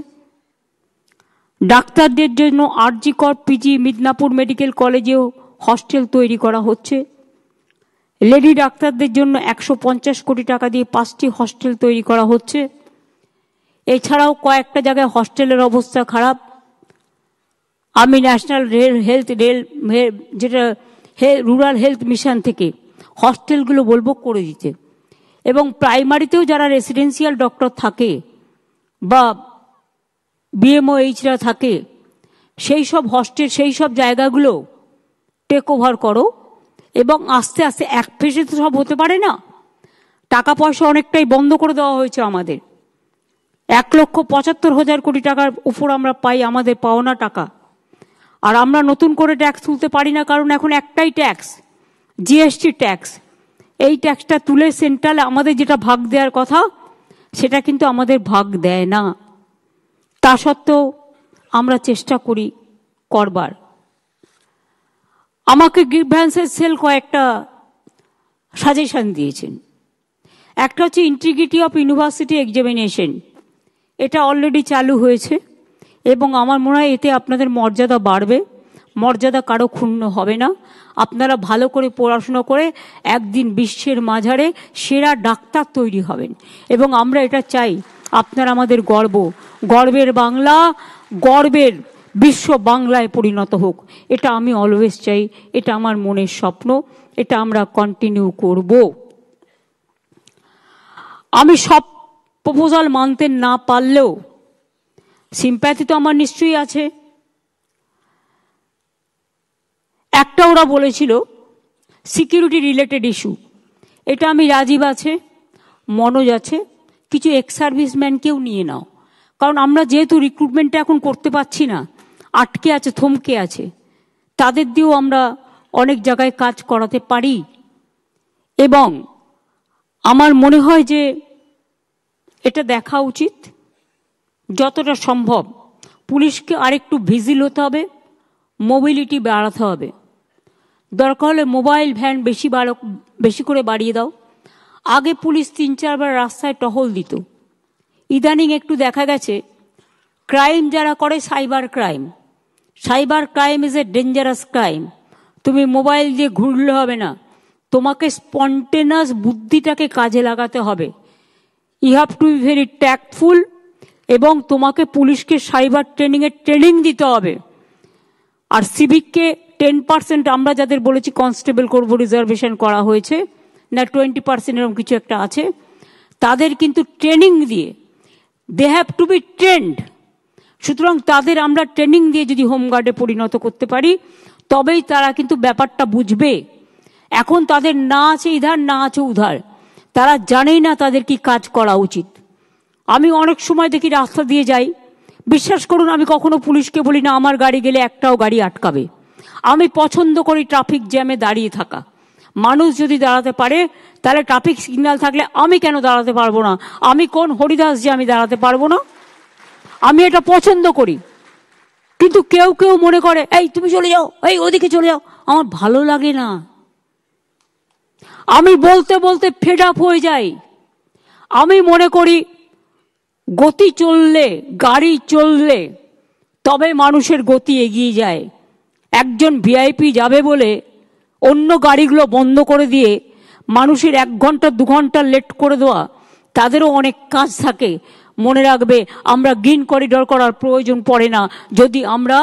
ডাক্তারদের জন্য আরজি কর, পিজি, মিদনাপুর মেডিকেল কলেজেও হস্টেল তৈরি করা হচ্ছে। লেডি ডাক্তারদের জন্য 150 কোটি টাকা দিয়ে 5টি হস্টেল তৈরি করা হচ্ছে। এছাড়াও কয়েকটা জায়গায় হস্টেলের অবস্থা খারাপ। আমি ন্যাশনাল রুরাল হেলথ মিশন থেকে হস্টেলগুলো বলবো করে দিতে। এবং প্রাইমারিতেও যারা রেসিডেন্সিয়াল ডক্টর থাকে বা বিএমওএইচরা থাকে, সেই সব হস্টেল, সেই সব জায়গাগুলো টেক ওভার করো এবং আস্তে আস্তে, এক ফেসে তো সব হতে পারে না। টাকা পয়সা অনেকটাই বন্ধ করে দেওয়া হয়েছে আমাদের। 1,75,000 কোটি টাকার উপর আমরা পাই আমাদের পাওনা টাকা, আর আমরা নতুন করে ট্যাক্স তুলতে পারি না, কারণ এখন একটাই ট্যাক্স, জিএসটি ট্যাক্স। এই ট্যাক্সটা তুলে সেন্ট্রাল আমাদের যেটা ভাগ দেওয়ার কথা সেটা কিন্তু আমাদের ভাগ দেয় না। তা সত্ত্বেও আমরা চেষ্টা করি করবার। আমাকে গ্রিভ্যান্সের সেল কয়েকটা সাজেশন দিয়েছেন। একটা হচ্ছে ইন্টিগ্রিটি অফ ইউনিভার্সিটি এক্সামিনেশন, এটা অলরেডি চালু হয়েছে এবং আমার মনে হয় এতে আপনাদের মর্যাদা বাড়বে, মর্যাদা কারো ক্ষুণ্ণ হবে না। আপনারা ভালো করে পড়াশোনা করে একদিন বিশ্বের মাঝারে সেরা ডাক্তার তৈরি হবেন এবং আমরা এটা চাই আপনারা আমাদের গর্ব, গর্বের বাংলা, গর্বের বিশ্ব বাংলায় পরিণত হোক। এটা আমি অলওয়েজ চাই, এটা আমার মনের স্বপ্ন, এটা আমরা কন্টিনিউ করব। আমি সব প্রপোজাল মানতে না পারলেও সিম্প্যাথি তো আমার নিশ্চয়ই আছে। একটা ওরা বলেছিল সিকিউরিটি রিলেটেড ইস্যু, এটা আমি রাজীব আছে, মনোজ আছে, কিছু এক্স সার্ভিসম্যানকেও নিয়ে নাও, কারণ আমরা যেহেতু রিক্রুটমেন্টটা এখন করতে পারছি না, আটকে আছে, থমকে আছে, তাদের দিয়েও আমরা অনেক জায়গায় কাজ করাতে পারি। এবং আমার মনে হয় যে এটা দেখা উচিত, যতটা সম্ভব পুলিশকে আরেকটু ভিজিল হতে হবে, মোবিলিটি বাড়াতে হবে। দরকার হলে মোবাইল ভ্যান বেশি করে বাড়িয়ে দাও। আগে পুলিশ 3-4 বার রাস্তায় টহল দিত, ইদানিং একটু দেখা গেছে ক্রাইম যারা করে cyber crime is a dangerous crime. তুমি মোবাইল দিয়ে ঘুরলে হবে না, তোমাকে স্পন্টেনাস বুদ্ধিটাকে কাজে লাগাতে হবে। You have to be very tactful, এবং তোমাকে পুলিশকে সাইবার ট্রেনিং দিতে হবে। আর সিভিককে 10% আমরা যাদের বলেছি কনস্টেবল করবো, রিজার্ভেশন করা হয়েছে না 20% এরকম কিছু একটা আছে, তাদের কিন্তু ট্রেনিং দিয়ে, they have to be trained. সুতরাং তাদের আমরা ট্রেনিং দিয়ে যদি হোমগার্ডে পরিণত করতে পারি, তবেই তারা কিন্তু ব্যাপারটা বুঝবে। এখন তাদের না আছে ইধার, না আছে উধার, তারা জানেই না তাদের কি কাজ করা উচিত। আমি অনেক সময় দেখি রাস্তা দিয়ে যাই, বিশ্বাস করুন আমি কখনো পুলিশকে বলি না আমার গাড়ি গেলে একটাও গাড়ি আটকাবে। আমি পছন্দ করি ট্রাফিক জ্যামে দাঁড়িয়ে থাকা। মানুষ যদি দাঁড়াতে পারে, তাহলে ট্রাফিক সিগন্যাল থাকলে আমি কেন দাঁড়াতে পারবো না? আমি কোন হরিদাস যে আমি দাঁড়াতে পারবো না? আমি এটা পছন্দ করি। কিন্তু কেউ কেউ মনে করে এই তুমি চলে যাও, এই ওদিকে চলে যাও, আমার ভালো লাগে না। আমি বলতে বলতে ফেড আপ হয়ে যাই। আমি মনে করি গতি চললে, গাড়ি চললে তবে মানুষের গতি এগিয়ে যায়। একজন ভিআইপি যাবে বলে অন্য গাড়িগুলো বন্ধ করে দিয়ে মানুষের 1 ঘন্টা 2 ঘন্টা লেট করে দেওয়া, তাদেরও অনেক কাজ থাকে। মনে রাখবে, আমরা গ্রিন করিডর করার প্রয়োজন পড়ে না যদি আমরা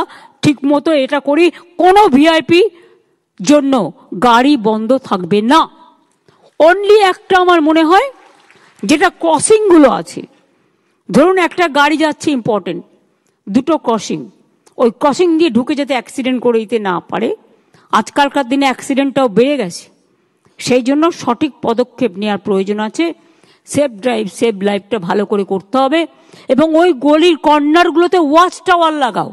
ঠিক মতো এটা করি। কোনো ভিআইপি জন্য গাড়ি বন্ধ থাকবে না। অনলি একটা আমার মনে হয়, যেটা ক্রসিংগুলো আছে, ধরুন একটা গাড়ি যাচ্ছে ইম্পর্টেন্ট, 2টো ক্রসিং, ওই ক্রসিং দিয়ে ঢুকে যেতে অ্যাক্সিডেন্ট করে দিতে না পারে। আজকালকার দিনে অ্যাক্সিডেন্টটাও বেড়ে গেছে, সেই জন্য সঠিক পদক্ষেপ নেওয়ার প্রয়োজন আছে। সেফ ড্রাইভ সেভ লাইফটা ভালো করে করতে হবে, এবং ওই গলির কর্নারগুলোতে ওয়াচ টাওয়ার লাগাও।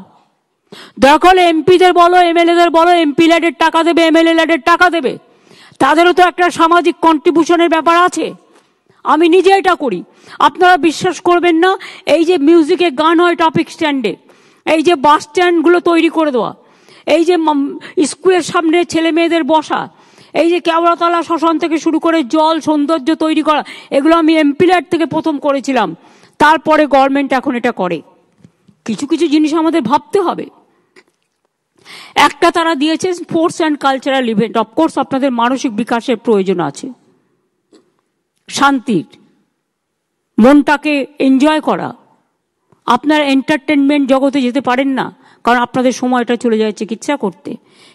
দরকার হলে এমপিদের বলো, এমএলএদের বলো, এমপি ল্যাডের টাকা দেবে, এমএলএ ল্যাডের টাকা দেবে, তাদেরও তো একটা সামাজিক কন্ট্রিবিউশনের ব্যাপার আছে। আমি নিজে এটা করি, আপনারা বিশ্বাস করবেন না। এই যে মিউজিকে গান হয় ট্রাফিক স্ট্যান্ডে, এই যে বাস স্ট্যান্ডগুলো তৈরি করে দেওয়া, এই যে স্কুলের সামনে ছেলে মেয়েদের বসা, এই যে কেওড়াতলা শ্মশান থেকে শুরু করে জল সৌন্দর্য তৈরি করা, এগুলো আমি এমপি ল্যাড থেকে প্রথম করেছিলাম, তারপরে গভর্নমেন্ট এখন এটা করে। কিছু কিছু জিনিস আমাদের ভাবতে হবে। একটা তারা দিয়েছে sports and cultural event. Of course আপনাদের মানসিক বিকাশের প্রয়োজন আছে, শান্তির, মনটাকে এনজয় করা। আপনার এন্টারটেনমেন্ট জগতে যেতে পারেন না, কারণ আপনাদের সময়টা চলে যায় চিকিৎসা করতে,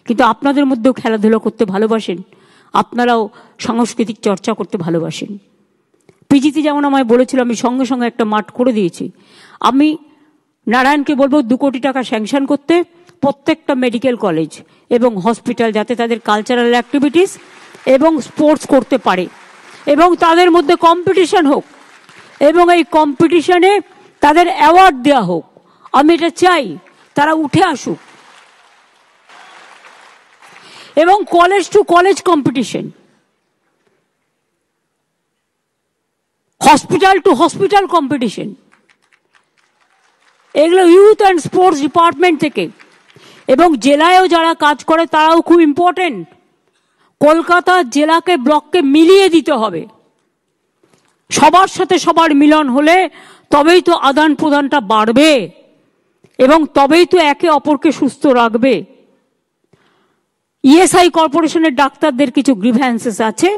কিন্তু আপনাদের মধ্যেও খেলাধুলা করতে ভালোবাসেন, আপনারাও সাংস্কৃতিক চর্চা করতে ভালোবাসেন। পিজিতে যেমন আমায় বলেছিল, আমি সঙ্গে সঙ্গে একটা মাঠ করে দিয়েছি। আমি নারায়ণকে বলবো 2 কোটি টাকা স্যাংশন করতে, প্রত্যেকটা মেডিকেল কলেজ এবং হসপিটাল যাতে তাদের কালচারাল অ্যাক্টিভিটিস এবং স্পোর্টস করতে পারে, এবং তাদের মধ্যে কম্পিটিশন হোক, এবং এই কম্পিটিশনে তাদের অ্যাওয়ার্ড দেওয়া হোক। আমি এটা চাই, তারা উঠে আসুক। এবং college to college competition, hospital two hospital competition, এগুলো ইউথ অ্যান্ড স্পোর্টস ডিপার্টমেন্ট থেকে, এবং জেলায়ও যারা কাজ করে তারাও খুব ইম্পর্টেন্ট। কলকাতা জেলাকে ব্লককে মিলিয়ে দিতে হবে। সবার সাথে সবার মিলন হলে তবেই তো আদান প্রদানটা বাড়বে, এবং তবেই তো একে অপরকে সুস্থ রাখবে। ইএসআই কর্পোরেশনের ডাক্তারদের কিছু গ্রিভ্যান্সেস আছে,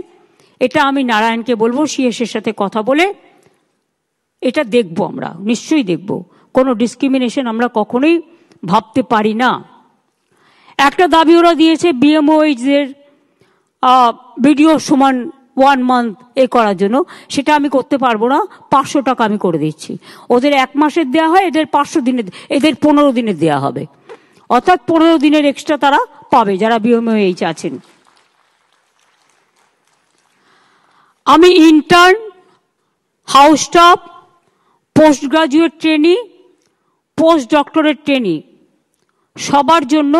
এটা আমি নারায়ণকে বলবো সিএসের সাথে কথা বলে এটা দেখব, আমরা নিশ্চয়ই দেখব। কোনো ডিসক্রিমিনেশন আমরা কখনোই ভাবতে পারি না। একটা দাবি ওরা দিয়েছে বিএমওএইচদের ভিডিও সমান 1 মান্থ এ করার জন্য, সেটা আমি করতে পারবো না। 500 টাকা আমি করে দিচ্ছি। ওদের 1 মাসের দেওয়া হয়, এদের 500 দিনের, এদের 15 দিনের দেওয়া হবে, অর্থাৎ 15 দিনের এক্সট্রা তারা পাবে যারা বিএমওএইচ আছেন। আমি intern, house staff, post graduate trainee, post doctorate trainee সবার জন্য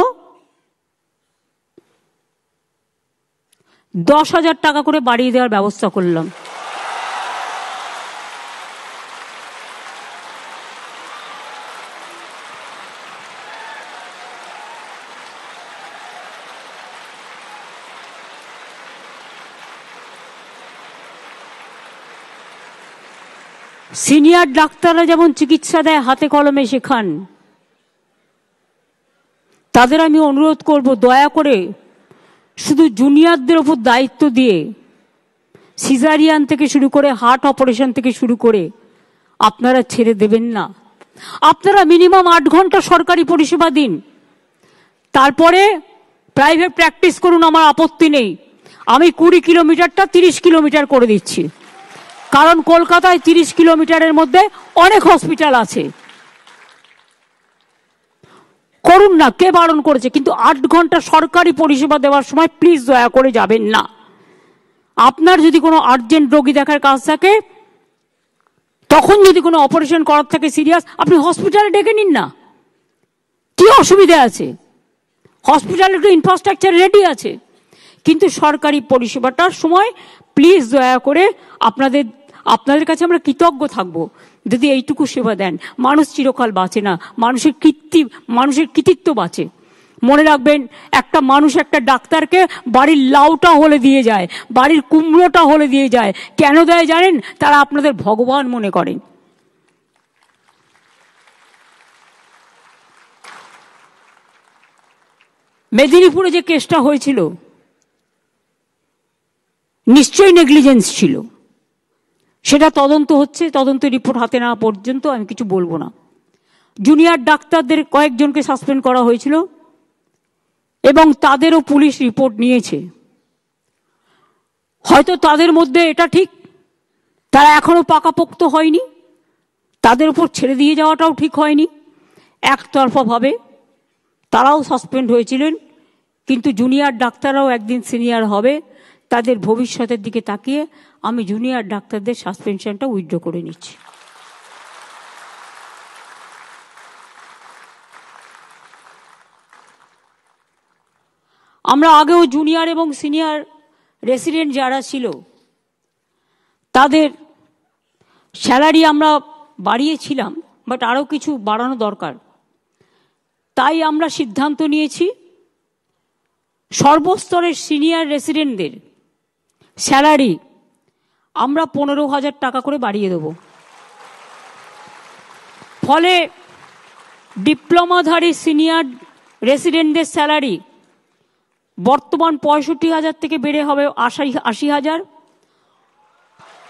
10,000 টাকা করে বাড়িয়ে দেওয়ার ব্যবস্থা করলাম। সিনিয়র ডাক্তাররা যেমন চিকিৎসা দেয় হাতে কলমে শেখান, তাদের আমি অনুরোধ করব দয়া করে শুধু জুনিয়রদের ওপর দায়িত্ব দিয়ে সিজারিয়ান থেকে শুরু করে হার্ট অপারেশন থেকে শুরু করে আপনারা ছেড়ে দেবেন না। আপনারা মিনিমাম 8 ঘন্টা সরকারি পরিষেবা দিন, তারপরে প্রাইভেট প্র্যাকটিস করুন, আমার আপত্তি নেই। আমি 20 কিলোমিটারটা 30 কিলোমিটার করে দিচ্ছি, কারণ কলকাতায় 30 কিলোমিটারের মধ্যে অনেক হসপিটাল আছে। করুন না, কে বারণ করেছে? কিন্তু 8 ঘন্টা সরকারি পরিষেবা দেওয়ার সময় প্লিজ দয়া করে যাবেন না। আপনার যদি কোনো আর্জেন্ট রোগী দেখার কাজ থাকে, তখন যদি কোনো অপারেশন করার থাকে সিরিয়াস, আপনি হসপিটালে ডেকে নিন না, কি অসুবিধা আছে? হসপিটালে একটু ইনফ্রাস্ট্রাকচার রেডি আছে। কিন্তু সরকারি পরিষেবাটার সময় প্লিজ দয়া করে আপনাদের কাছে আমরা কৃতজ্ঞ থাকব যদি এইটুকু সেবা দেন। মানুষ চিরকাল বাঁচে না, মানুষের কৃতিত্ব বাঁচে। মনে রাখবেন, একটা মানুষ একটা ডাক্তারকে বাড়ির লাউটা হলে দিয়ে যায়, বাড়ির কুমড়োটা হলে দিয়ে যায়। কেন দেয় জানেন? তারা আপনাদের ভগবান মনে করেন। মেদিনীপুরে যে কেসটা হয়েছিল নিশ্চয়ই নেগলিজেন্স ছিল, সেটা তদন্ত হচ্ছে। তদন্ত রিপোর্ট হাতে নেওয়া পর্যন্ত আমি কিছু বলবো না। জুনিয়র ডাক্তারদের কয়েকজনকে সাসপেন্ড করা হয়েছিল এবং তাদেরও পুলিশ রিপোর্ট নিয়েছে। হয়তো তাদের মধ্যে এটা ঠিক, তারা এখনো পাকাপোক্ত হয়নি, তাদের উপর ছেড়ে দিয়ে যাওয়াটাও ঠিক হয়নি। একতরফা ভাবে তারাও সাসপেন্ড হয়েছিলেন। কিন্তু জুনিয়র ডাক্তাররাও একদিন সিনিয়র হবে, তাদের ভবিষ্যতের দিকে তাকিয়ে আমি জুনিয়র ডাক্তারদের সাসপেনশনটা উইথড্র করে নিচ্ছি। আমরা আগেও জুনিয়র এবং সিনিয়র রেসিডেন্ট যারা ছিল তাদের স্যালারি আমরা বাড়িয়েছিলাম, বাট আরও কিছু বাড়ানো দরকার। তাই আমরা সিদ্ধান্ত নিয়েছি সর্বস্তরের সিনিয়র রেসিডেন্টদের স্যালারি আমরা 15,000 টাকা করে বাড়িয়ে দেব। ফলে ডিপ্লোমাধারী সিনিয়র রেসিডেন্টদের স্যালারি বর্তমান 65,000 থেকে বেড়ে হবে 80,000।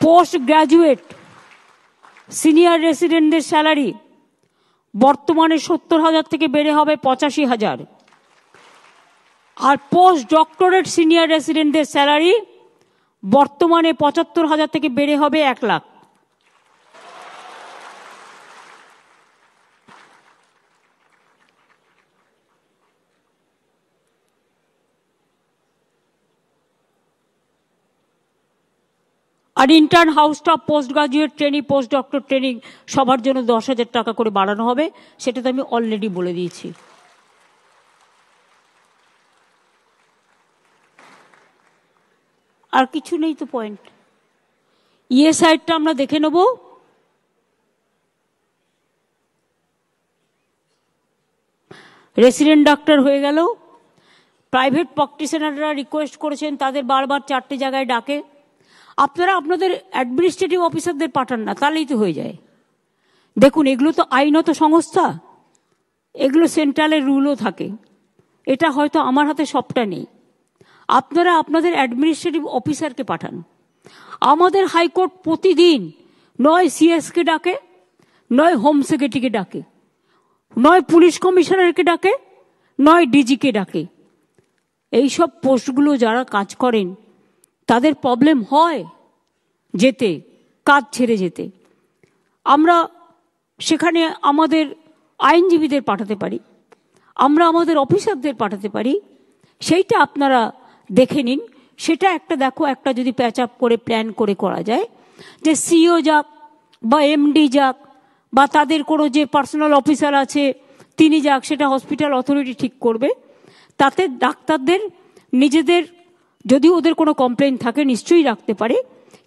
পোস্ট গ্র্যাজুয়েট সিনিয়র রেসিডেন্টদের স্যালারি বর্তমানে 70,000 থেকে বেড়ে হবে 85,000। আর পোস্ট ডক্টরেট সিনিয়র রেসিডেন্টদের স্যালারি বর্তমানে 75,000 থেকে বেড়ে হবে 1 লাখ। আর intern house staff, post graduate training, post doctor training সবার জন্য 10,000 টাকা করে বাড়ানো হবে। সেটা তো আমি অলরেডি বলে দিয়েছি। আর কিছু নেই তো পয়েন্ট। সাইডটা আমরা দেখে নেব। রেসিডেন্ট ডাক্তার হয়ে গেল। প্রাইভেট প্র্যাকটিশনাররা রিকোয়েস্ট করেছেন, তাদের বারবার 4টে জায়গায় ডাকে। আপনারা আপনাদের অ্যাডমিনিস্ট্রেটিভ অফিসারদের পাঠান না, তাহলেই তো হয়ে যায়। দেখুন, এগুলো তো আইনত সংস্থা, এগুলো সেন্ট্রালের রুলও থাকে। এটা হয়তো আমার হাতে সবটা নেই। আপনারা আপনাদের অ্যাডমিনিস্ট্রেটিভ অফিসারকে পাঠান। আমাদের হাইকোর্ট প্রতিদিন নয় সিএসকে ডাকে, নয় হোম সেক্রেটারিকে ডাকে, নয় পুলিশ কমিশনারকে ডাকে, নয় ডিজিকে ডাকে। এইসব পোস্টগুলো যারা কাজ করেন তাদের প্রবলেম হয় যেতে, কাজ ছেড়ে যেতে। আমরা সেখানে আমাদের আইনজীবীদের পাঠাতে পারি, আমরা আমাদের অফিসারদের পাঠাতে পারি। সেইটা আপনারা দেখে নিন। সেটা একটা যদি প্যাচ আপ করে প্ল্যান করে করা যায়, যে সিও যাক বা এমডি যাক বা তাদের কোনো যে পার্সোনাল অফিসার আছে তিনি যাক, সেটা হসপিটাল অথরিটি ঠিক করবে। তাতে ডাক্তারদের নিজেদের যদি ওদের কোনো কমপ্লেন থাকে নিশ্চয়ই রাখতে পারে,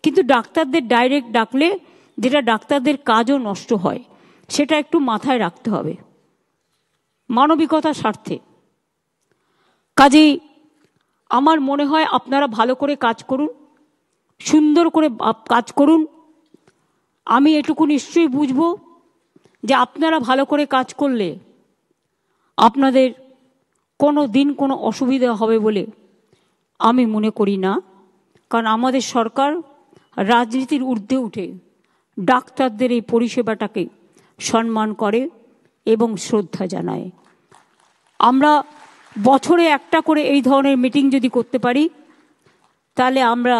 কিন্তু ডাক্তারদের ডাইরেক্ট ডাকলে যেটা ডাক্তারদের কাজও নষ্ট হয়, সেটা একটু মাথায় রাখতে হবে মানবিকতার স্বার্থে। কাজেই আমার মনে হয় আপনারা ভালো করে কাজ করুন, সুন্দর করে কাজ করুন। আমি এটুকু নিশ্চয়ই বুঝব যে আপনারা ভালো করে কাজ করলে আপনাদের কোনো দিন কোনো অসুবিধা হবে বলে আমি মনে করি না। কারণ আমাদের সরকার রাজনীতির ঊর্ধ্বে উঠে ডাক্তারদের এই পরিষেবাটাকে সম্মান করে এবং শ্রদ্ধা জানায়। আমরা বছরে একটা করে এই ধরনের মিটিং যদি করতে পারি তাহলে আমরা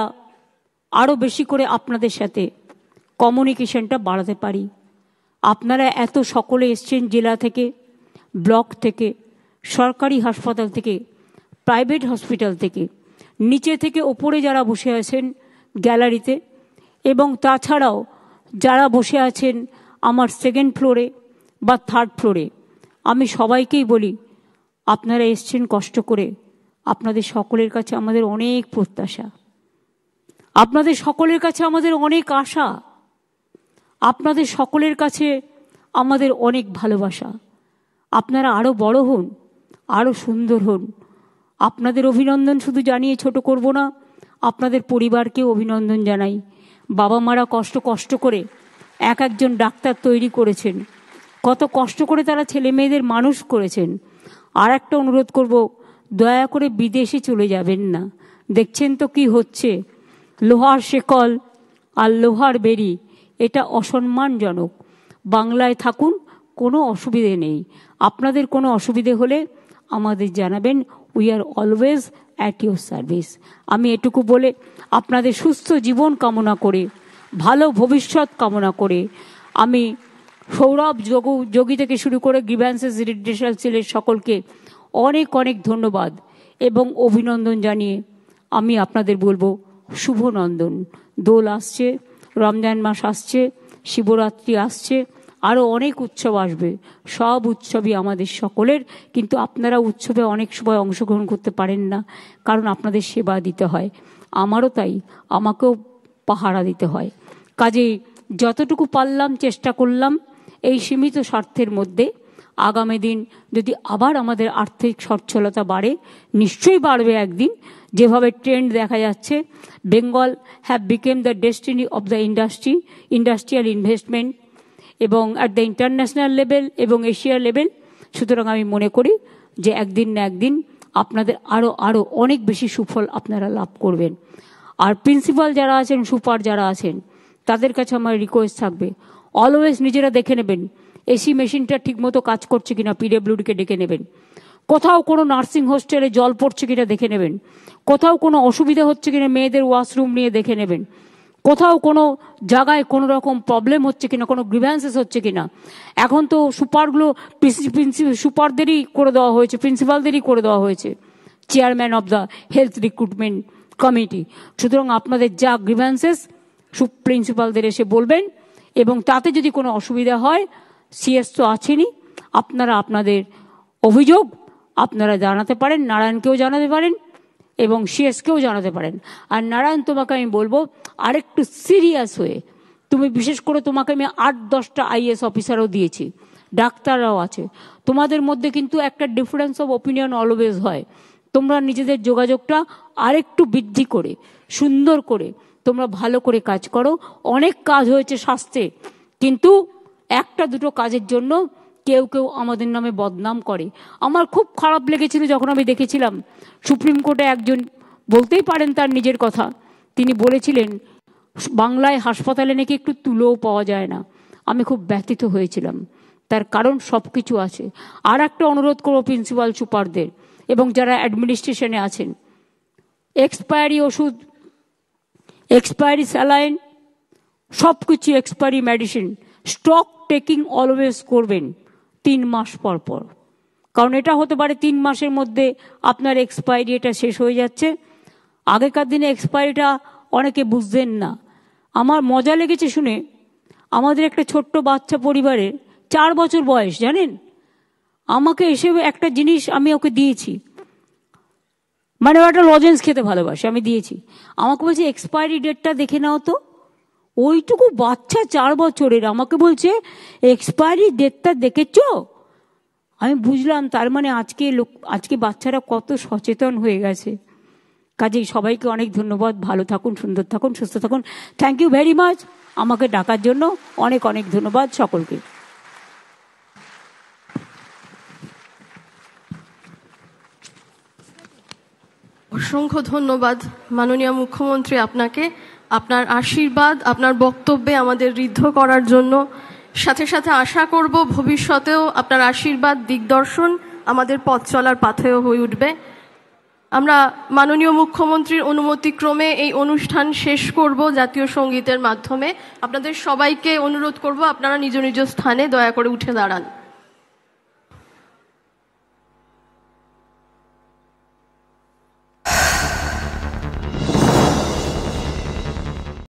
আরও বেশি করে আপনাদের সাথে কমিউনিকেশনটা বাড়াতে পারি। আপনারা এত সকলে এসছেন জেলা থেকে, ব্লক থেকে, সরকারি হাসপাতাল থেকে, প্রাইভেট হসপিটাল থেকে, নিচে থেকে ওপরে যারা বসে আছেন গ্যালারিতে, এবং তাছাড়াও যারা বসে আছেন আমার সেকেন্ড ফ্লোরে বা থার্ড ফ্লোরে, আমি সবাইকেই বলি আপনারা এসছেন কষ্ট করে। আপনাদের সকলের কাছে আমাদের অনেক প্রত্যাশা, আপনাদের সকলের কাছে আমাদের অনেক আশা, আপনাদের সকলের কাছে আমাদের অনেক ভালোবাসা। আপনারা আরও বড় হন, আরও সুন্দর হন। আপনাদের অভিনন্দন শুধু জানিয়ে ছোট করব না, আপনাদের পরিবারকেও অভিনন্দন জানাই। বাবা মারা কষ্ট করে এক একজন ডাক্তার তৈরি করেছেন, কত কষ্ট করে তারা ছেলে মেয়েদের মানুষ করেছেন। আর একটা অনুরোধ করব, দয়া করে বিদেশে চলে যাবেন না। দেখছেন তো কি হচ্ছে, লোহার শেকল আর লোহার বেড়ি, এটা অসম্মানজনক। বাংলায় থাকুন, কোনো অসুবিধে নেই। আপনাদের কোনো অসুবিধে হলে আমাদের জানাবেন, we are always at your service. আমি এটুকু বলে আপনাদের সুস্থ জীবন কামনা করে, ভালো ভবিষ্যৎ কামনা করে, আমি সৌরভ যোগী থেকে শুরু করে গ্রিভ্যান্সেস রিড্রেসাল সেলের সকলকে অনেক অনেক ধন্যবাদ এবং অভিনন্দন জানিয়ে আমি আপনাদের বলবো শুভ নন্দন। দোল আসছে, রমজান মাস আসছে, শিবরাত্রি আসছে, আরও অনেক উৎসব আসবে। সব উৎসবই আমাদের সকলের, কিন্তু আপনারা উৎসবে অনেক সময় অংশগ্রহণ করতে পারেন না, কারণ আপনাদের সেবা দিতে হয়। আমারও তাই, আমাকেও পাহারা দিতে হয়। কাজেই যতটুকু পারলাম চেষ্টা করলাম এই সীমিত স্বার্থের মধ্যে। আগামী দিন যদি আবার আমাদের আর্থিক সচ্ছলতা বাড়ে, নিশ্চয়ই বাড়বে একদিন, যেভাবে ট্রেন্ড দেখা যাচ্ছে, Bengal have became the destiny of the industrial investment, এবং অ্যাট দ্য ইন্টারন্যাশনাল লেভেল এবং এশিয়া লেভেল। সুতরাং আমি মনে করি যে একদিন না একদিন আপনাদের আরও অনেক বেশি সুফল আপনারা লাভ করবেন। আর প্রিন্সিপাল যারা আছেন, সুপার যারা আছেন, তাদের কাছে আমার রিকোয়েস্ট থাকবে, অলওয়েজ নিজেরা দেখে নেবেন এসি মেশিনটা ঠিকমতো কাজ করছে কিনা, পিডব্লিউডিকে ডেকে নেবেন। কোথাও কোনো নার্সিং হোস্টেলে জল পড়ছে কিনা দেখে নেবেন। কোথাও কোনো অসুবিধা হচ্ছে কিনা মেয়েদের ওয়াশরুম নিয়ে দেখে নেবেন। কোথাও কোনো জায়গায় কোনো রকম প্রবলেম হচ্ছে কিনা, কোনো গ্রিভ্যান্সেস হচ্ছে কিনা। এখন তো সুপারগুলো সুপারদেরই করে দেওয়া হয়েছে, প্রিন্সিপালদেরই করে দেওয়া হয়েছে, chairman of the health recruitment committee. সুতরাং আপনাদের যা গ্রিভ্যান্সেস প্রিন্সিপালদের এসে বলবেন, এবং তাতে যদি কোনো অসুবিধা হয়, সিএস তো আছেনই, আপনারা আপনাদের অভিযোগ আপনারা জানাতে পারেন, নারায়ণকেও জানাতে পারেন এবং সিএসকেও জানাতে পারেন। আর নারায়ণ, তোমাকে আমি বলবো আরেকটু সিরিয়াস হয়ে, তুমি বিশেষ করে তোমাকে আমি 8-10টা আইএস অফিসারও দিয়েছি, ডাক্তাররাও আছে, তোমাদের মধ্যে কিন্তু একটা ডিফারেন্স অফ ওপিনিয়ন অলওয়েজ হয়। তোমরা নিজেদের যোগাযোগটা আরেকটু বৃদ্ধি করে, সুন্দর করে তোমরা ভালো করে কাজ করো। অনেক কাজ হয়েছে স্বাস্থ্যে, কিন্তু একটা দুটো কাজের জন্য কেউ আমাদের নামে বদনাম করে। আমার খুব খারাপ লেগেছিল যখন আমি দেখেছিলাম সুপ্রিম কোর্টে একজন, বলতেই পারেন তার নিজের কথা, তিনি বলেছিলেন বাংলায় হাসপাতালে নাকি একটু তুলোও পাওয়া যায় না। আমি খুব ব্যথিত হয়েছিলাম, তার কারণ সব কিছু আছে। আর একটা অনুরোধ করবো প্রিন্সিপাল সুপারদের এবং যারা অ্যাডমিনিস্ট্রেশনে আছেন, এক্সপায়ারি ওষুধ, এক্সপায়ারি স্যালাইন, সব কিছু expiry medicine stock taking always করবেন 3 মাস পর পর। কারণ এটা হতে পারে 3 মাসের মধ্যে আপনার এক্সপায়ারি এটা শেষ হয়ে যাচ্ছে। আগেকার দিনে এক্সপায়ারিটা অনেকে বুঝতেন না। আমার মজা লেগেছে শুনে, আমাদের একটা ছোট্ট বাচ্চা পরিবারের 4 বছর বয়স, জানেন, আমাকে এসে একটা জিনিস আমি ওকে দিয়েছি, মানে ও একটা লজেন্স খেতে ভালোবাসে, আমি দিয়েছি। আমাকে বলছে এক্সপায়ারি ডেটটা দেখে নাও তো। ওইটুকু বাচ্চা 4 বছরের আমাকে বলছে এক্সপায়ারি ডেটটা দেখেছ? আমি বুঝলাম তার মানে আজকে বাচ্চারা কত সচেতন হয়ে গেছে। কাজেই সবাইকে অনেক ধন্যবাদ। ভালো থাকুন, সুন্দর থাকুন, সুস্থ থাকুন। থ্যাংক ইউ ভেরি মাচ আমাকে ডাকার জন্য। অনেক অনেক ধন্যবাদ সকলকে। অসংখ্য ধন্যবাদ মাননীয় মুখ্যমন্ত্রী আপনাকে, আপনার আশীর্বাদ, আপনার বক্তব্যে আমাদের ঋদ্ধ করার জন্য। সাথে সাথে আশা করব ভবিষ্যতেও আপনার আশীর্বাদ, দিগদর্শন আমাদের পথ চলার পাথেয় হয়ে উঠবে। আমরা মাননীয় মুখ্যমন্ত্রীর অনুমতিক্রমে এই অনুষ্ঠান শেষ করব জাতীয় সঙ্গীতের মাধ্যমে। আপনাদের সবাইকে অনুরোধ করব আপনারা নিজ নিজ স্থানে দয়া করে উঠে দাঁড়ান।